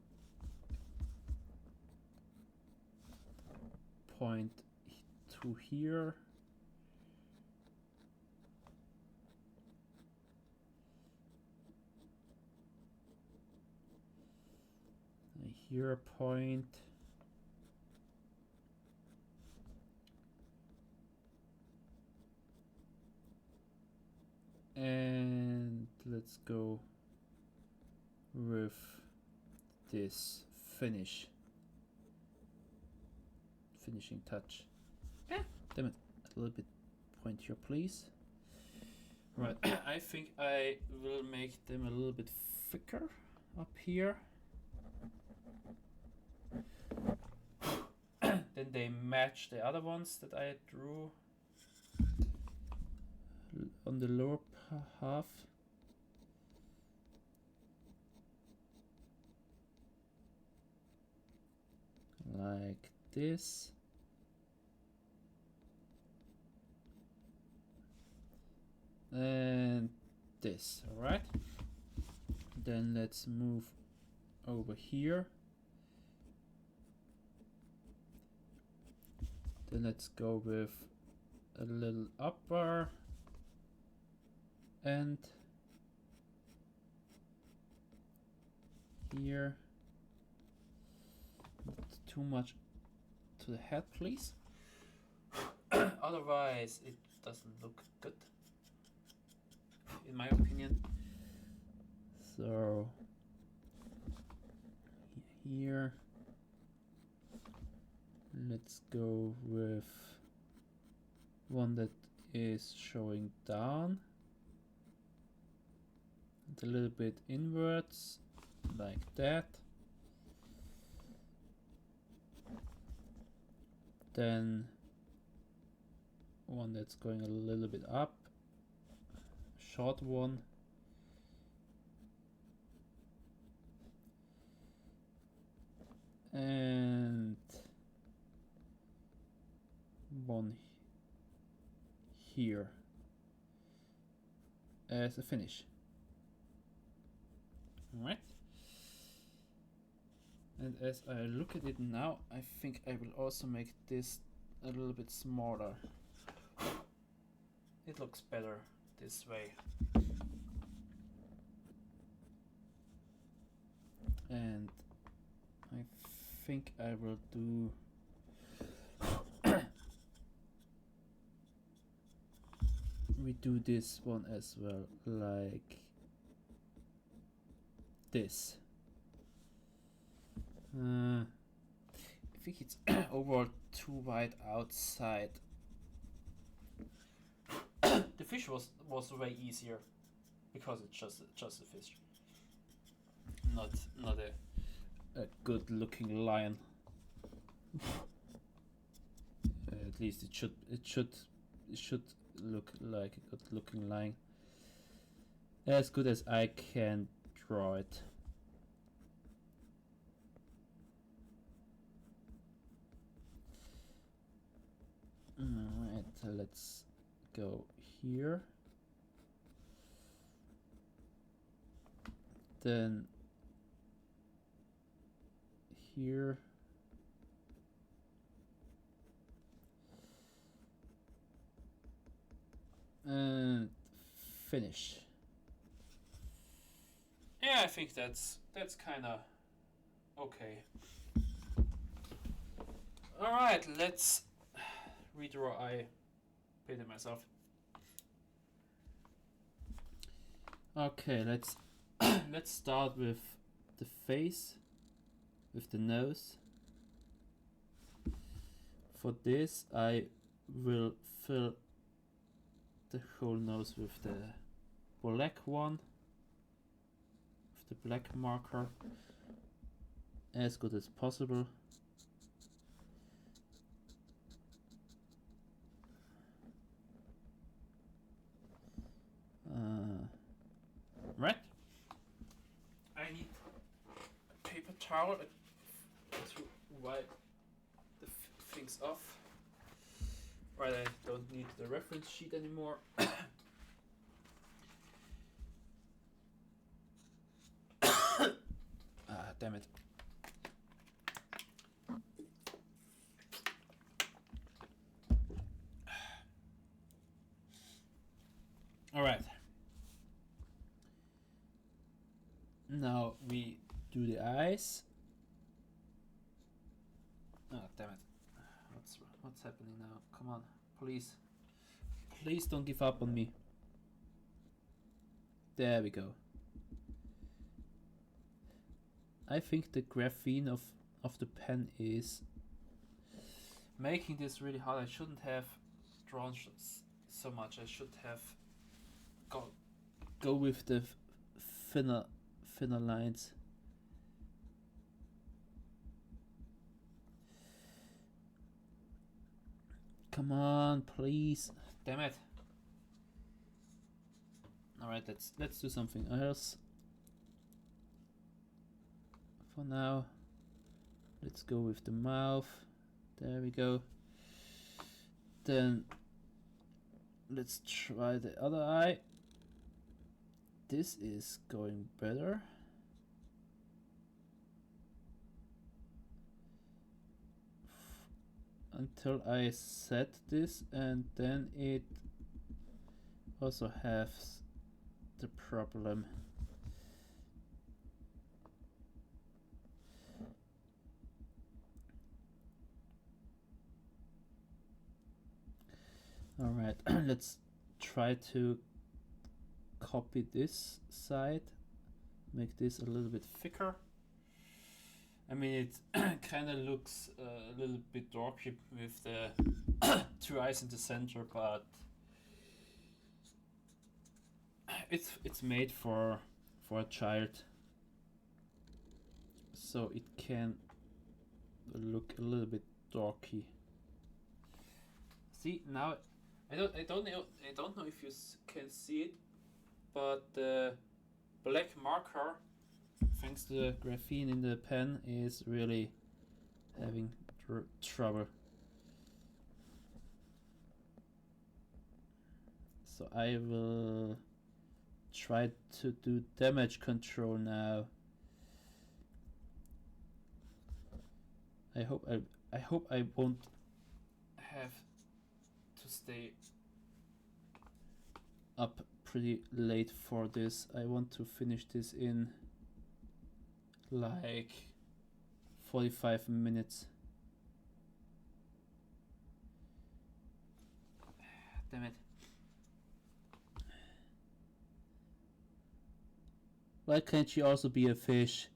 point to here. Here a point. And let's go with this finishing touch. Damn it, a little bit pointier, please. Right, I think I will make them a little bit thicker up here. Then they match the other ones that I drew on the lower half. Like this. And this, alright? Then let's move over here. Then let's go with a little upper and here. Not too much to the head, please. Otherwise, it doesn't look good, in my opinion. So here, let's go with one that is showing down and a little bit inwards, like that. Then one that's going a little bit up, short one. And one here as a finish. Alright. And as I look at it now, I think I will also make this a little bit smaller. It looks better this way. And I think I will do we do this one as well, like this. I think it's overall too wide outside. The fish was way easier because it's just a fish, not a good looking lion. At least it should look like a good looking lion, as good as I can draw it. Alright, let's go here. Then here. And finish. Yeah, I think that's kind of okay. All right, let's redraw. I painted myself. Okay, let's start with the face, with the nose. For this, I will fill the whole nose with the black one, with the black marker, as good as possible. Right. I need a paper towel to wipe the things off. Right, I don't need the reference sheet anymore. Damn it. All right. Now we do the eyes. Oh, damn it. What's happening now? Come on, please. Please don't give up on me. There we go. I think the graphene of the pen is making this really hard. I shouldn't have drawn so much. I should have go with the thinner lines. Come on, please. Damn it. Alright, let's do something else. For now, let's go with the mouth. There we go. Then let's try the other eye. This is going better. Until I set this, and then it also has the problem. Alright, let's try to copy this side, make this a little bit thicker. I mean, it kind of looks a little bit dorky with the two eyes in the center, but it's made for a child, so it can look a little bit dorky. See, now I don't know if you can see it, but the black marker, thanks to the graphene in the pen, is really having trouble. So I will try to do damage control now. I hope I won't have to stay up pretty late for this. I want to finish this in like 45 minutes. Damn it. Why can't you also be a fish?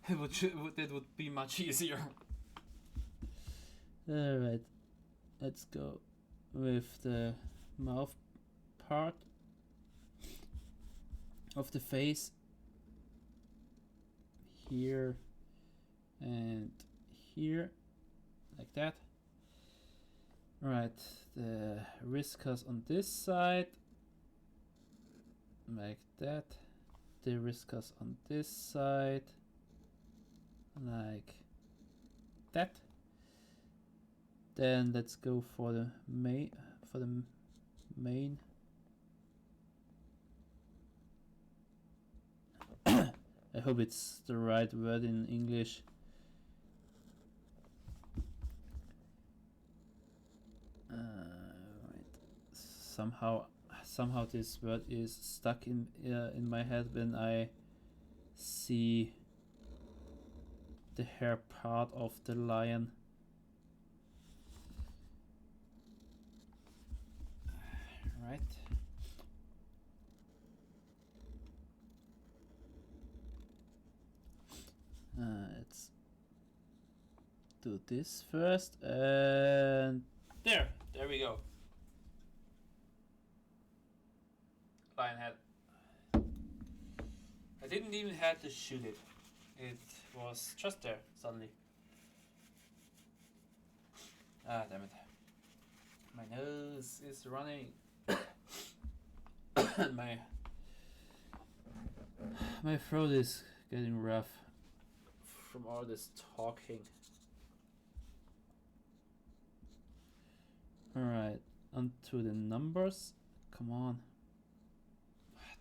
That would be much easier. Alright, let's go with the mouth part of the face. Here and here, like that. Alright, the whiskers on this side, like that. The whiskers on this side, like that. Then let's go for the main. I hope it's the right word in English. Right. Somehow this word is stuck in my head when I see the hair part of the lion. Right. Let's do this first, and there we go. Lion head. I didn't even have to shoot it. It was just there suddenly. Ah, damn it. My nose is running. And my throat is getting rough from all this talking. Alright, onto the numbers. Come on.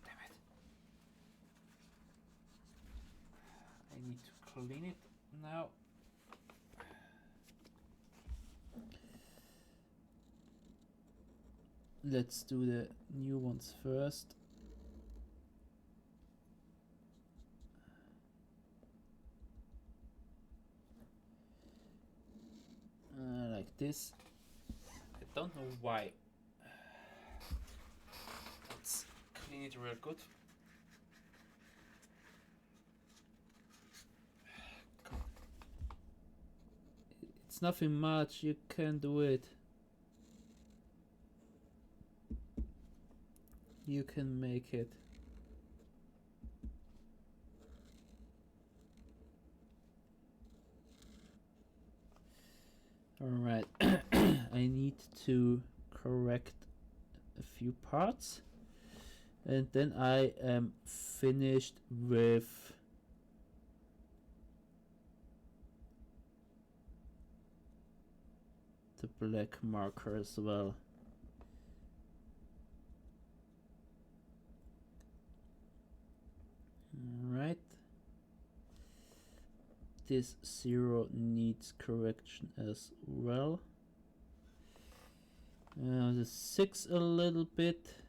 Damn it. I need to clean it now. Let's do the new ones first. Like this. I don't know why. Let's clean it real good. It's nothing much, you can do it. you can make it. Alright, I need to correct a few parts, and then I am finished with the black marker as well. Alright. This 0 needs correction as well. The 6 a little bit.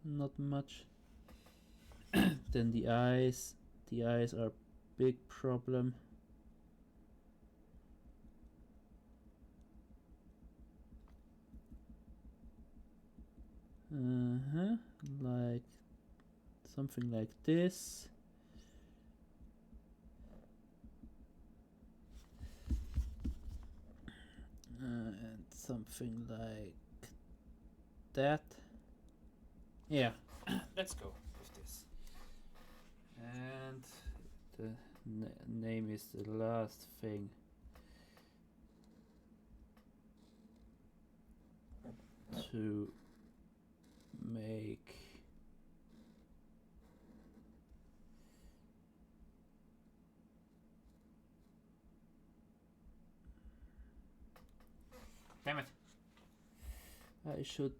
Not much. Then the eyes. The eyes are a big problem. Like something like this. And something like that. Yeah, Let's go with this. and the name is the last thing. To make Damn it. I should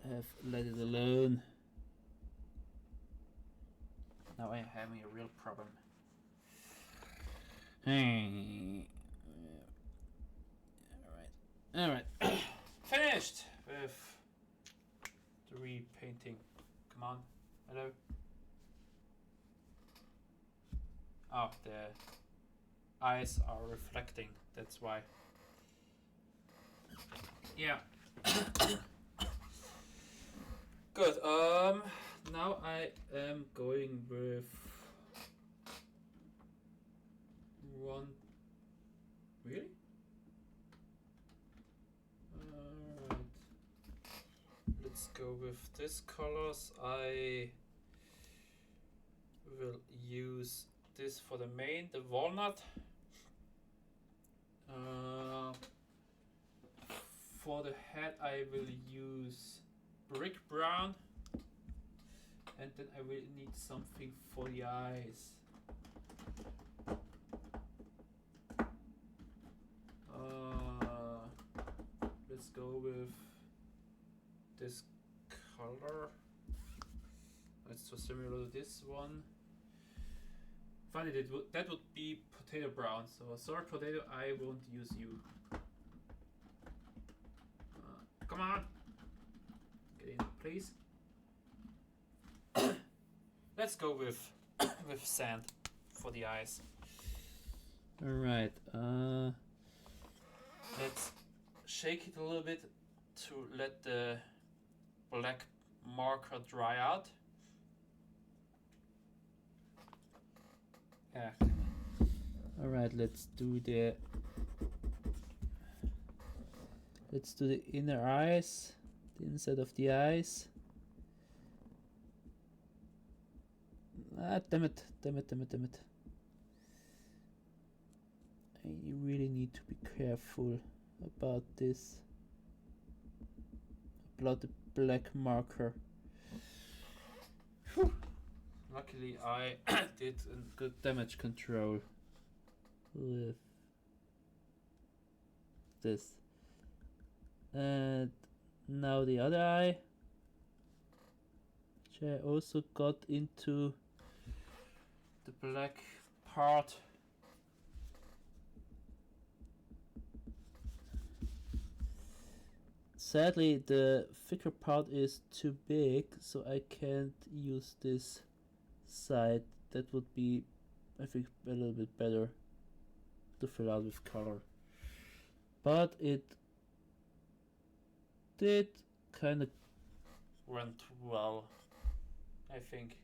have let it alone. Now I am having a real problem. Hey. Alright. Finished with the repainting. Come on. Hello. Oh, the eyes are reflecting. That's why. Yeah. Good. Now I am going with one. Really? Alright. Let's go with this colors. I will use this for the main, the walnut. For the head I will use brick brown, and then I will need something for the eyes. Let's go with this color. It's so similar to this one. Funny, that would be potato brown. So sorry, potato, I won't use you. Come on, get in, please. Let's go with with sand for the eyes. Alright. Let's shake it a little bit to let the black marker dry out. Yeah. Alright, let's do the inner eyes, the inside of the eyes. Ah, damn it. I really need to be careful about this, about the black marker. Whew. Luckily I did Good damage control with this. And now the other eye, which I also got into the black part. Sadly, the thicker part is too big, so I can't use this side. That would be, I think, a little bit better to fill out with color. But it did kind of Went well, I think.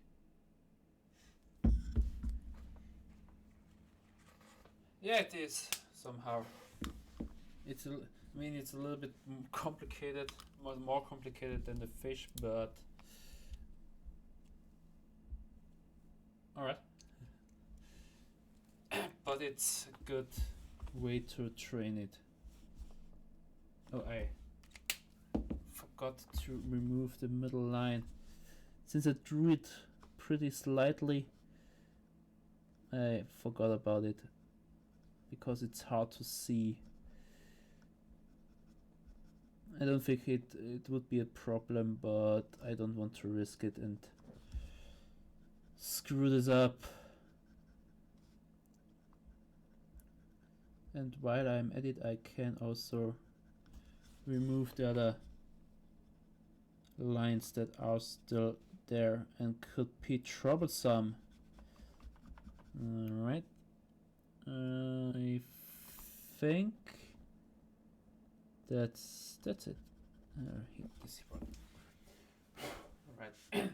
Yeah, it is somehow. it's I mean, it's a little bit complicated, more complicated than the fish, but alright. But it's a good way to train it. Oh, I forgot to remove the middle line. Since I drew it pretty slightly, I forgot about it because it's hard to see. I don't think it would be a problem, but I don't want to risk it and screw this up. And while I'm at it, I can also remove the other lines that are still there and could be troublesome. Alright. I think that's it. Hit this one. Alright.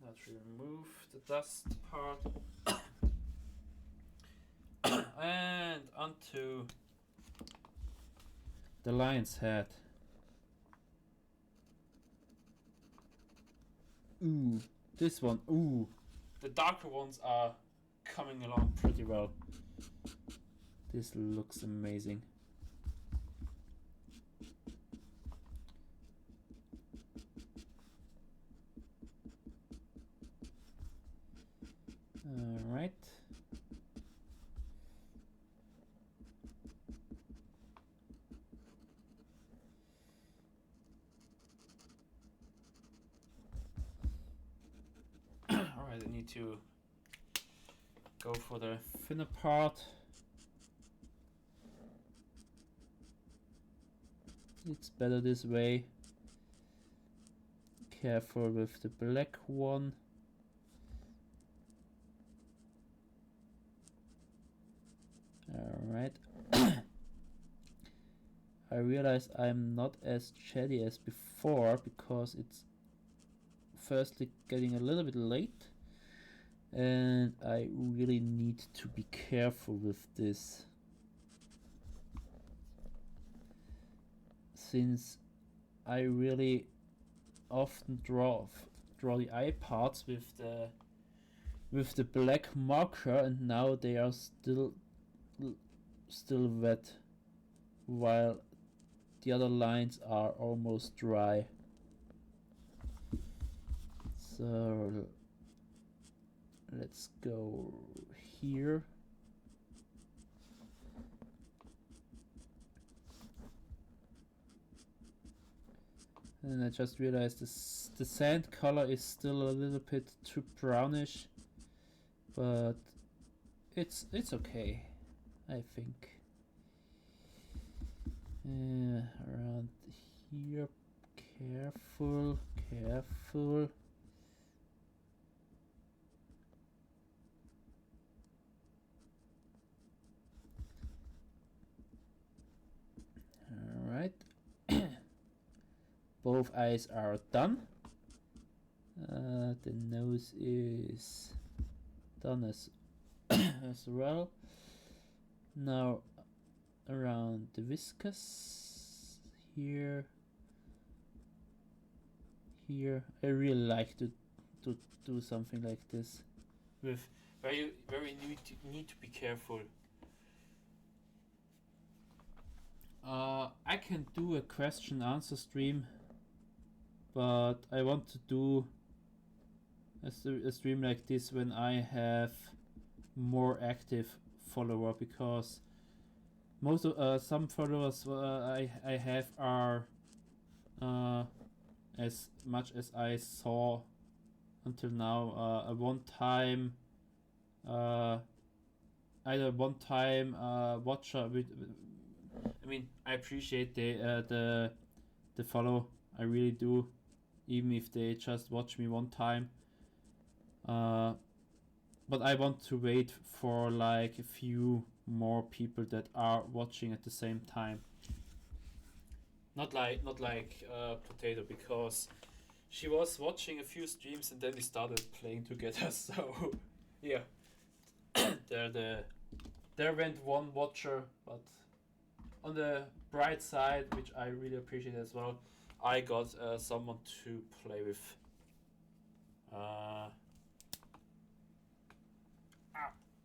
Let's remove the dust part. And onto the lion's head. Ooh, this one. Ooh, the darker ones are coming along pretty well. This looks amazing. All right. Alright, I need to go for the thinner part. It's better this way. Careful with the black one. Alright. I realize I'm not as chatty as before because it's firstly getting a little bit late and I really need to be careful with this, since I really often draw the eye parts with the black marker, and now they are still wet while the other lines are almost dry. So let's go here. And I just realized the sand color is still a little bit too brownish, but it's okay, I think. Around here, careful. Alright. Both eyes are done. The nose is done as well. Now around the whiskers, here. I really like to do something like this, with where you need to be careful. I can do a question answer stream, but I want to do a stream like this when I have more active follower, because most of some followers I have are as much as I saw until now a one-time either one-time watcher with. I mean, I appreciate the follow, I really do, even if they just watch me one time. But I want to wait for like a few more people that are watching at the same time. Not like Potato, because she was watching a few streams and then we started playing together. So yeah, there went one watcher, but on the bright side, which I really appreciate as well, I got someone to play with.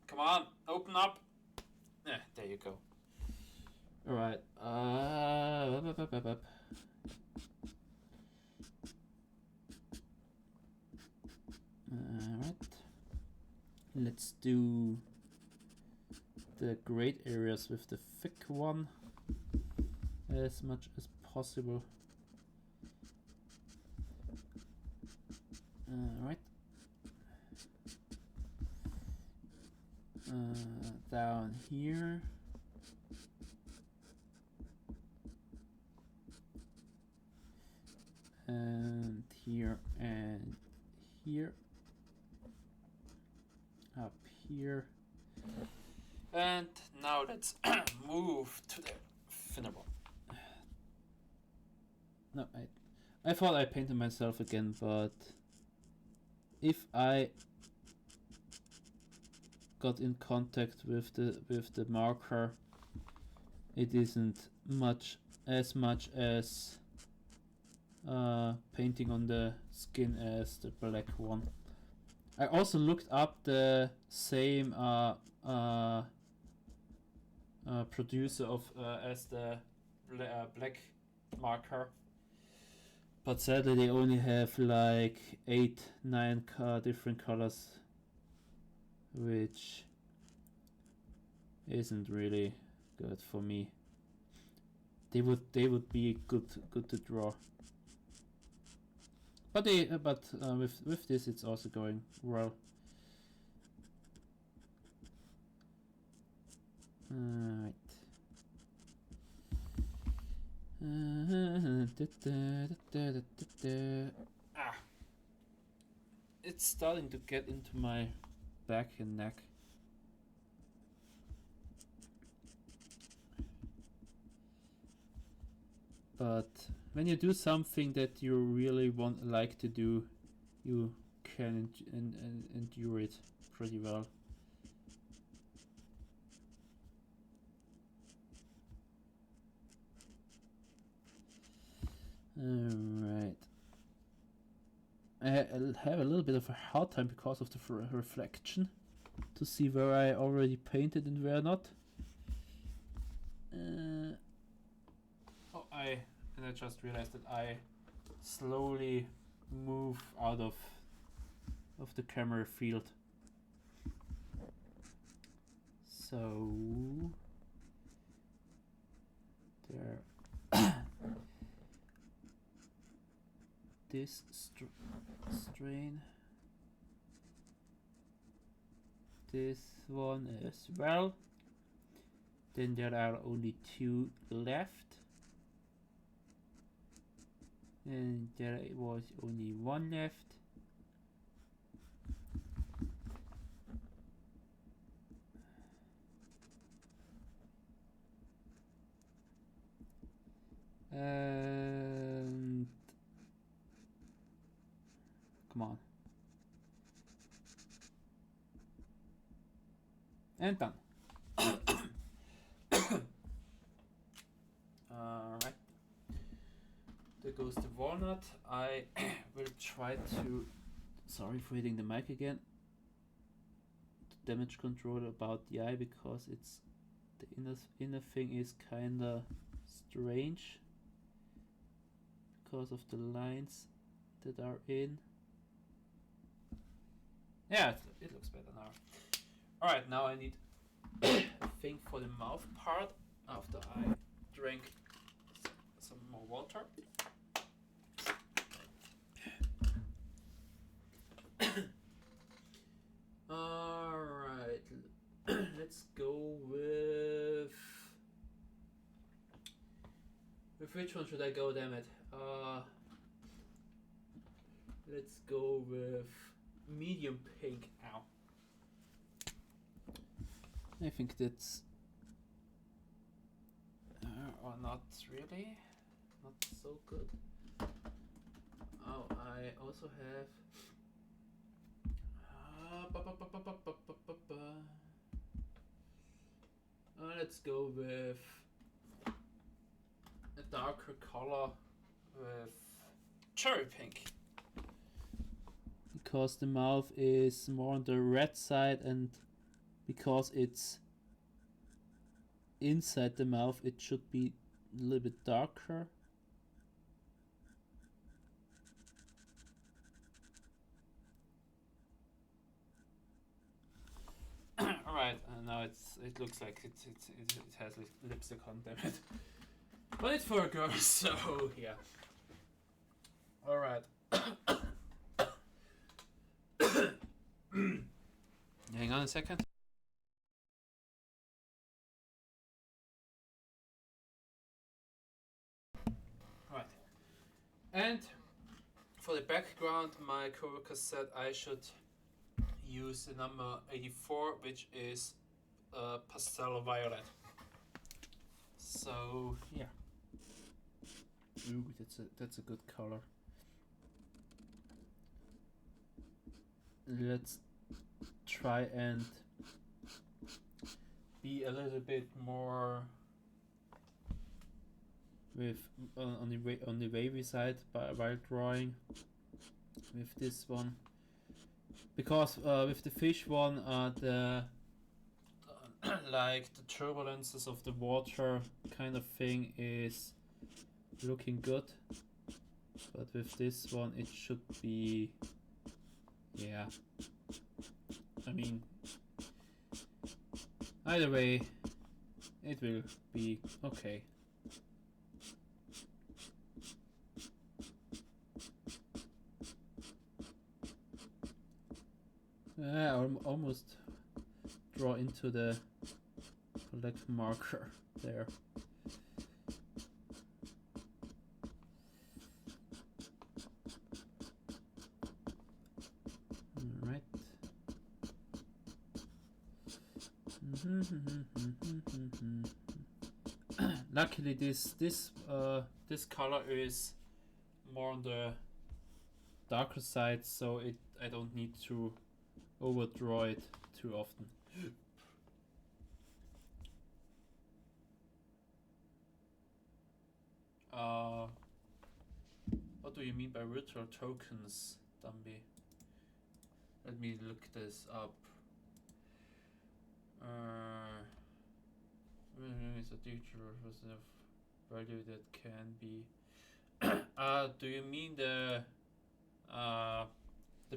Come on, open up. Yeah, there you go. All right. Alright. Let's do the great areas with the thick one as much as possible. Alright. Down here. And here and here. Up here. And now let's move to the thinner one. No, I thought I painted myself again, but if I got in contact with the marker, it isn't much as painting on the skin as the black one. I also looked up the same producer of as the black marker, but sadly they only have like 8-9 different colors, which isn't really good for me. They would be good to draw, but with this it's also going well. Right. It's starting to get into my back and neck. But when you do something that you really like to do, you can endure it pretty well. Alright. I have a little bit of a hard time because of the reflection to see where I already painted and where not. I just realized that I slowly move out of the camera field. So there. This strain. This one as well. Then there are only 2 left. And there was only 1 left. And come on. And done. Alright. There goes the walnut. I will try to. Sorry for hitting the mic again. The damage control about the eye, because it's the inner thing is kinda strange because of the lines that are in. Yeah, it looks better now. Alright, now I need a thing for the mouth part after I drink some more water. Alright, let's go with which one should I go, damn it? Let's go with medium pink. Ow. I think that's Or not really. Not so good. Oh, I also have. Let's go with a darker color with cherry pink. Because the mouth is more on the red side, and because it's inside the mouth, it should be a little bit darker. Alright, now it looks like it has lipstick on, damn it. But it's for a girl, so yeah. Alright. Hang on a second. Right. And for the background, my coworker said I should use the number 84, which is pastel violet. So yeah. Ooh, that's a good color. Let's try and Be a little bit more with on the wavy side while drawing with this one, because with the fish one, the like the turbulences of the water kind of thing is looking good, but with this one it should be, yeah, I mean, either way it will be okay. I almost draw into the black marker there. Alright. Luckily this color is more on the darker side, so I don't need to overdraw it too often. What do you mean by virtual tokens, Dumby? Let me look this up. It's a teacher of value that can be. Do you mean the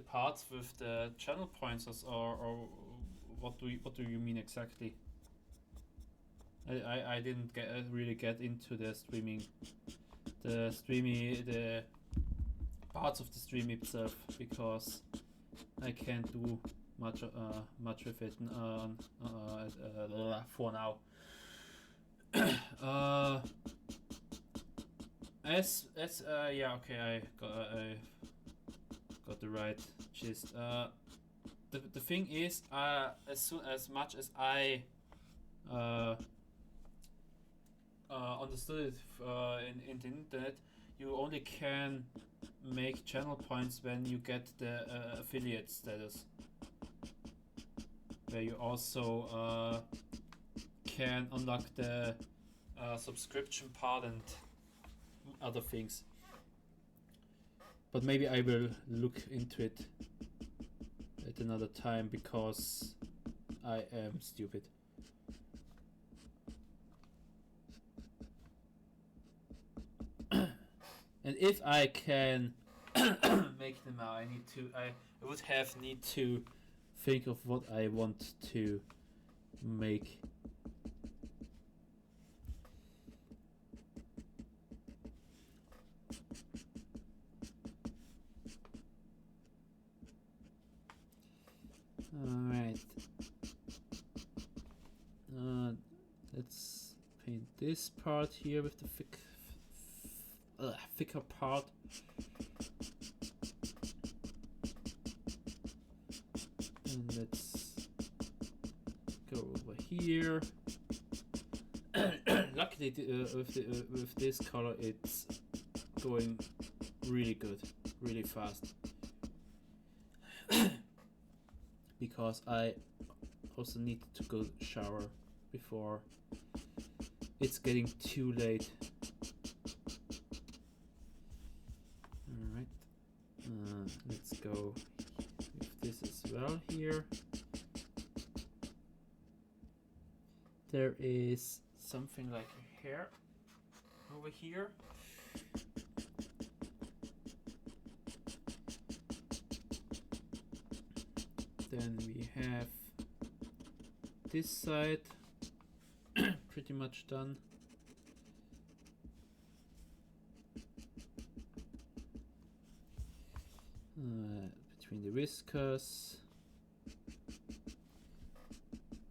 parts with the channel points, or what do you mean exactly? I didn't really get into the parts of the stream itself, because I can't do much with it for now. Yeah, okay, I got the right gist. The thing is, as much as I understood it in the internet, you only can make channel points when you get the affiliate status, where you also can unlock the subscription part and other things. But maybe I will look into it at another time, because I am stupid. And if I can make them out, I would need to think of what I want to make. Alright. Let's paint this part here with the thicker part. And let's go over here. Luckily, with this color, it's going really good, really fast. Because I also need to go shower before it's getting too late. let's go with this as well here. There is something like a hair over here. Then we have this side pretty much done. Between the whiskers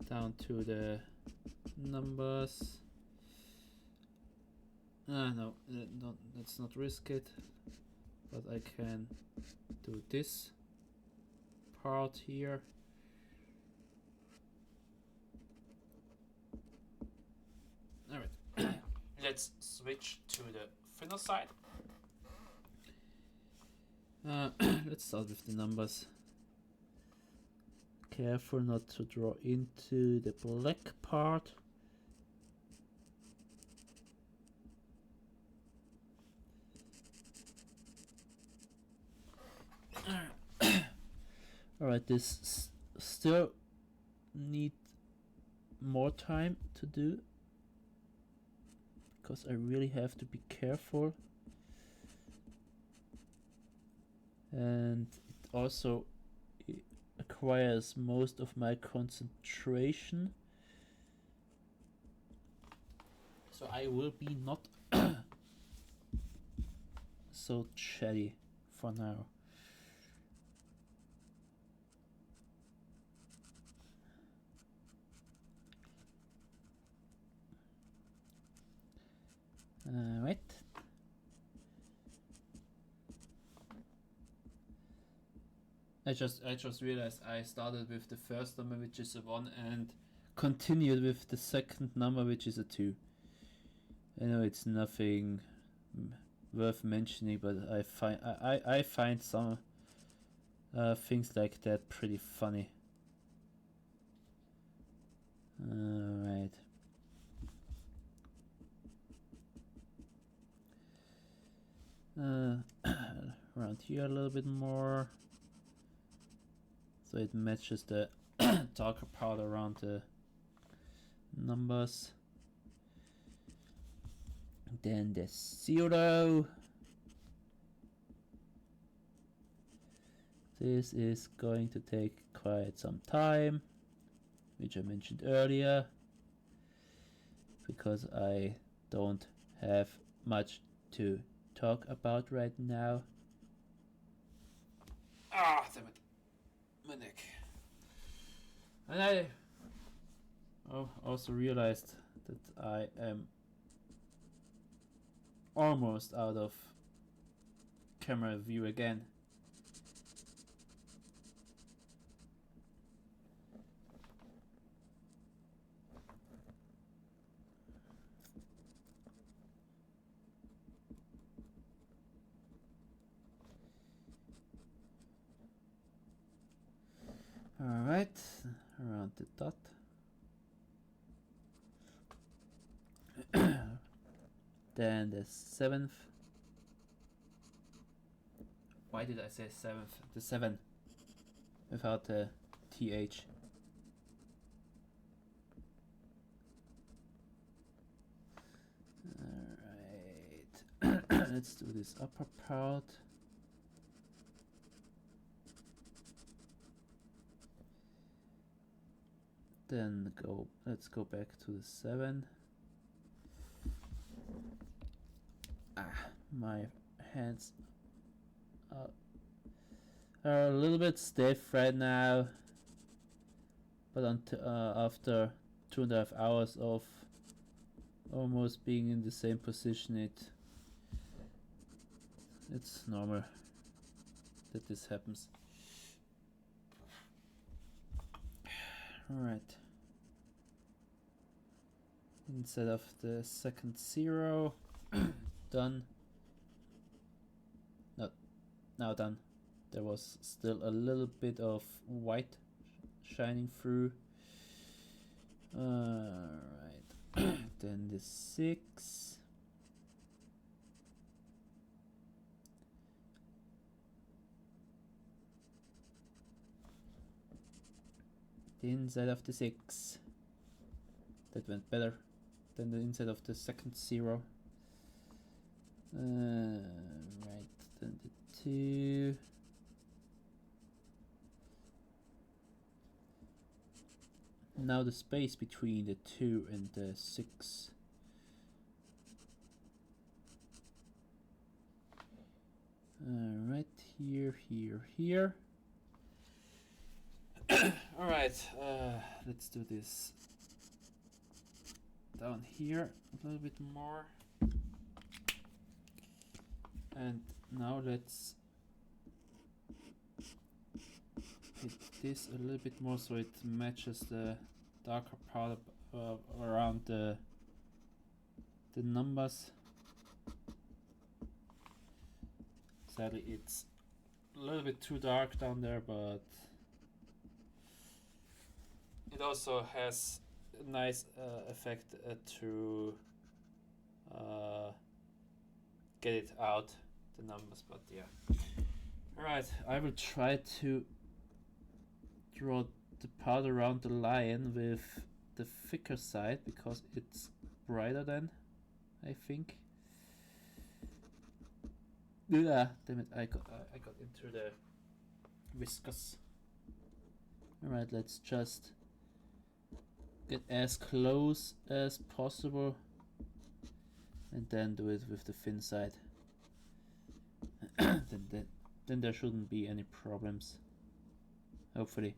down to the numbers. No, let's not risk it, but I can do this part here. Alright, let's switch to the thinner side. Let's start with the numbers. Careful not to draw into the black part. Alright, this still need more time to do, because I really have to be careful, and it also acquires most of my concentration, so I will be not so chatty for now. Right. I just realized I started with the first number, which is a 1, and continued with the second number, which is a 2. I know it's nothing worth mentioning, but I find some things like that pretty funny. Right. Around here a little bit more, so it matches the darker part around the numbers. Then the 0. This is going to take quite some time, which I mentioned earlier, because I don't have much to talk about right now. Ah, damn it. My neck. And I also realized that I am almost out of camera view again. Alright, around the dot. Then the 7th. Why did I say 7th? The 7 without the TH. Alright, let's do this upper part. Then let's go back to the 7. My hands are a little bit stiff right now, but after 2.5 hours of almost being in the same position, it's normal that this happens. Alright. Instead of the second 0, done. Not now done. There was still a little bit of white shining through. Alright. Then the 6. the inside of the 6. That went better than the inside of the second 0. Right, then the 2. Now the space between the 2 and the 6. Right here, here. Alright, let's do this down here a little bit more. And now let's hit this a little bit more so it matches the darker part around the numbers. Sadly, it's a little bit too dark down there, but it also has a nice effect to get it out, the numbers, but yeah. Alright, I will try to draw the part around the lion with the thicker side because it's brighter than, I think. Yeah, damn it, I got into the whiskers. Alright, let's just get as close as possible and then do it with the thin side. then there shouldn't be any problems, hopefully.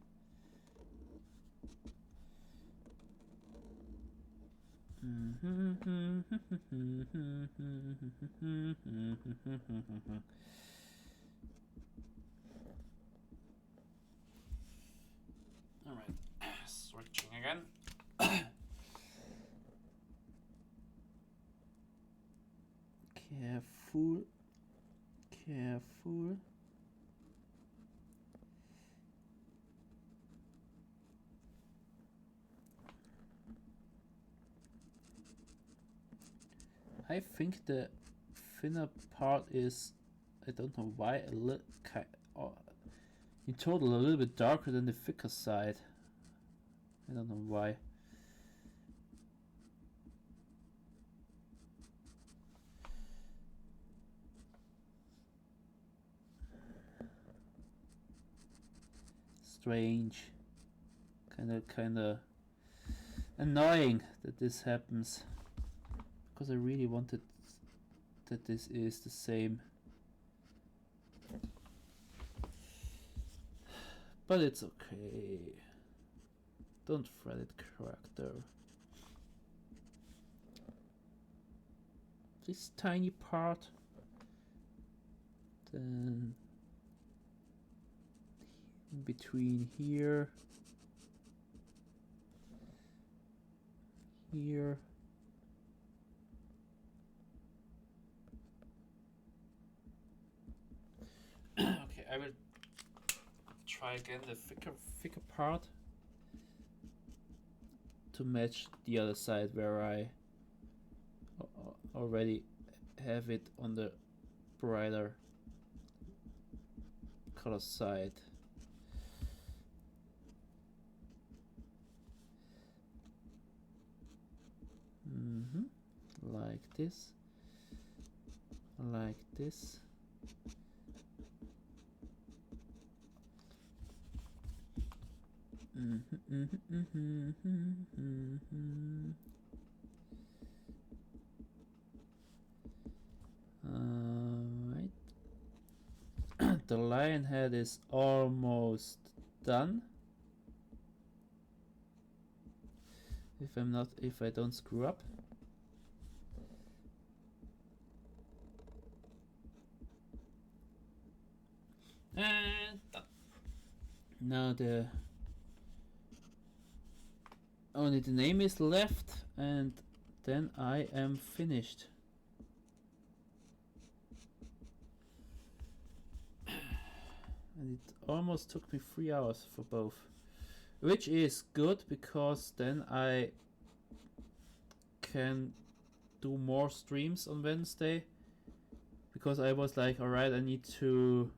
Alright, switching again. Careful. I think the thinner part is, I don't know why, in total a little bit darker than the thicker side. I don't know why. Strange. Kinda annoying that this happens. Because I really wanted that this is the same. But it's okay. Don't fret it, character. This tiny part. Then in between here. Here. Okay, I will try again the thicker part to match the other side where I already have it on the brighter color side. Like this. Like this. Right. The lion head is almost done. If I don't screw up. And done. Now only the name is left, and then I am finished. And it almost took me 3 hours for both, which is good because then I can do more streams on Wednesday, because I was like, alright, I need to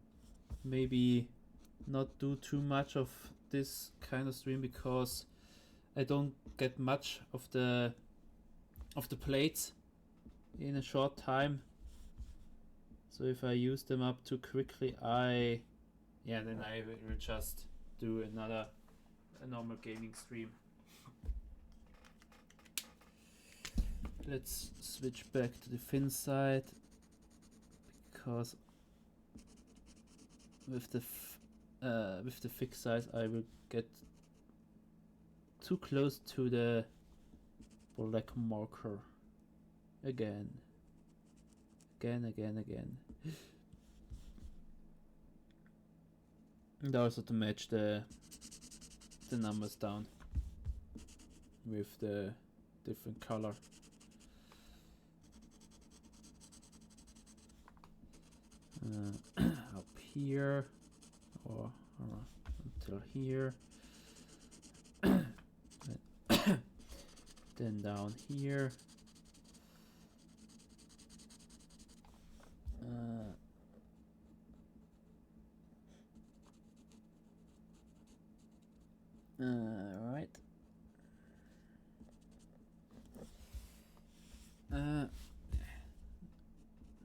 maybe not do too much of this kind of stream because I don't get much of the plates in a short time. So if I use them up too quickly, then I will just do a normal gaming stream. Let's switch back to the fin side, because with the fixed size I will get too close to the black marker again. And also to match the numbers down with the different color. Up here or until here. Then down here. Right.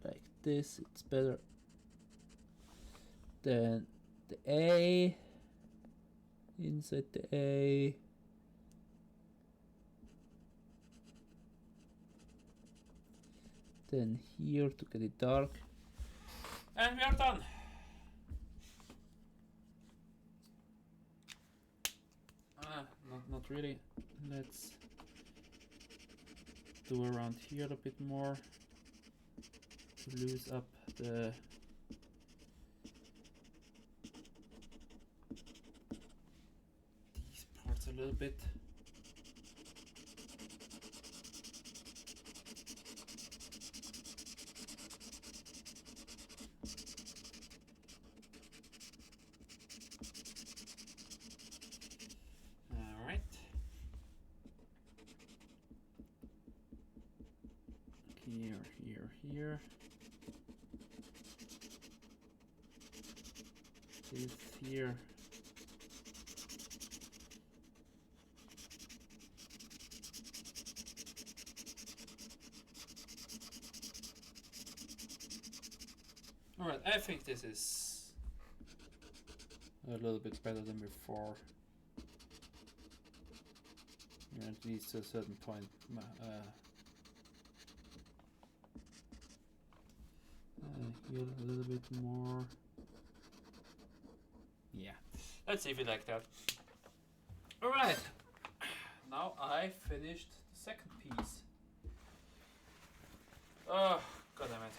Like this, it's better. Then the A, inside the A. Then here to get it dark. And we are done. Not really. Let's do around here a bit more to lose up these parts a little bit. Here. This here. Alright, I think this is a little bit better than before. At least to a certain point. Here a little bit more. Yeah, let's see if you like that. Alright, now I finished the second piece. Oh, god damn it.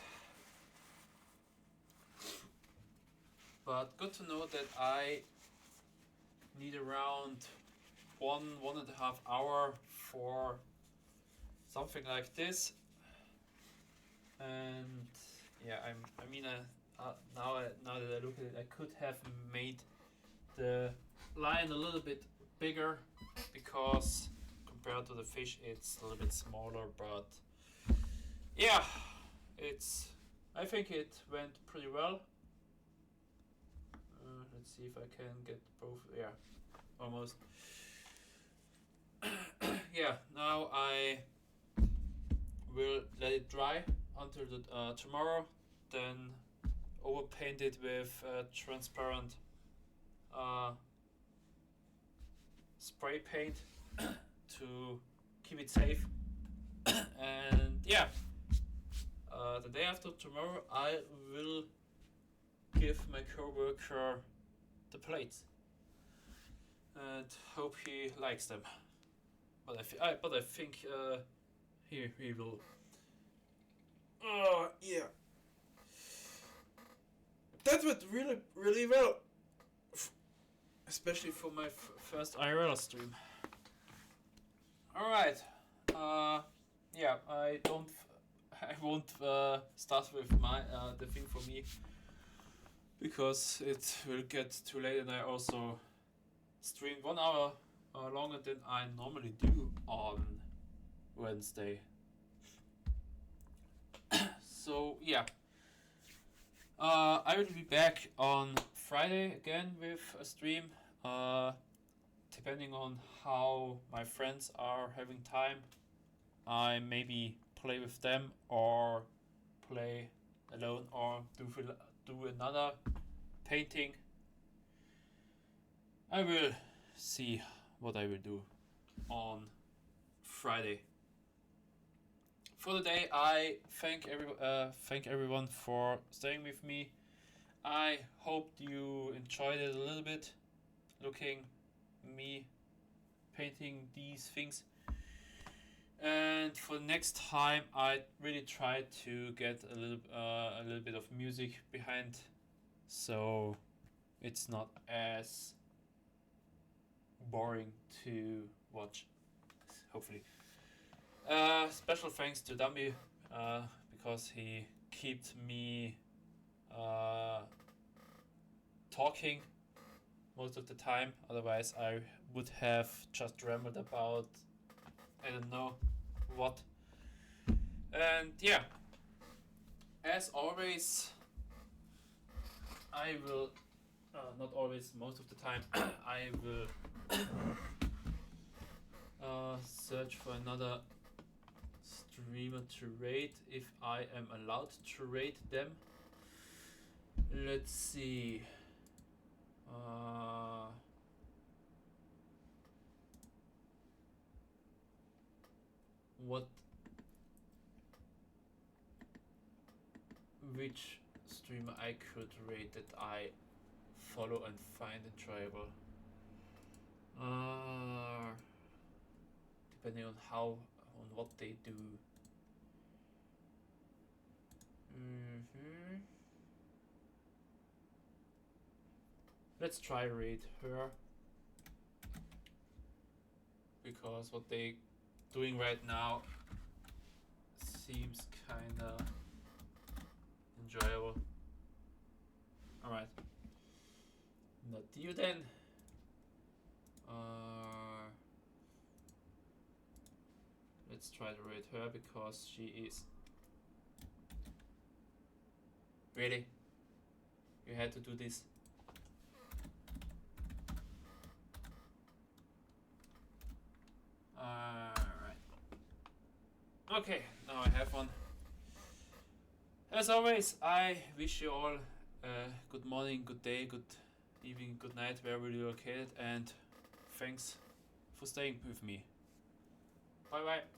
But good to know that I need around 1.5 hours for something like this. And yeah, now that I look at it, I could have made the line a little bit bigger, because compared to the fish it's a little bit smaller, but yeah, I think it went pretty well. Let's see if I can get both. Yeah, almost. Yeah, now I will let it dry until tomorrow, then overpaint it with transparent spray paint to keep it safe. And yeah, the day after tomorrow I will give my coworker the plates and hope he likes them. But I think he will. Oh yeah, that went really well, especially for my first IRL stream. All right. Yeah, I won't start with my the thing for me, because it will get too late, and I also stream 1 hour longer than I normally do on Wednesday. So yeah, I will be back on Friday again with a stream. Depending on how my friends are having time, I maybe play with them or play alone or do another painting. I will see what I will do on Friday. For the day, I thank everyone for staying with me. I hope you enjoyed it a little bit, looking me painting these things. And for next time, I really try to get a little bit of music behind, so it's not as boring to watch. Hopefully. Special thanks to Dumby because he kept me talking most of the time. Otherwise, I would have just rambled about I don't know what. And yeah, as always, I will not always, most of the time, I will search for another streamer to rate if I am allowed to rate them. Let's see. Which streamer I could rate that I follow and find enjoyable. Depending on what they do. Let's try rate her, because what they doing right now seems kinda enjoyable. Alright. Not you then. Let's try to rate her because she is. Really? You had to do this? Alright. Okay, now I have one. As always, I wish you all good morning, good day, good evening, good night, wherever you're located, and thanks for staying with me. Bye bye.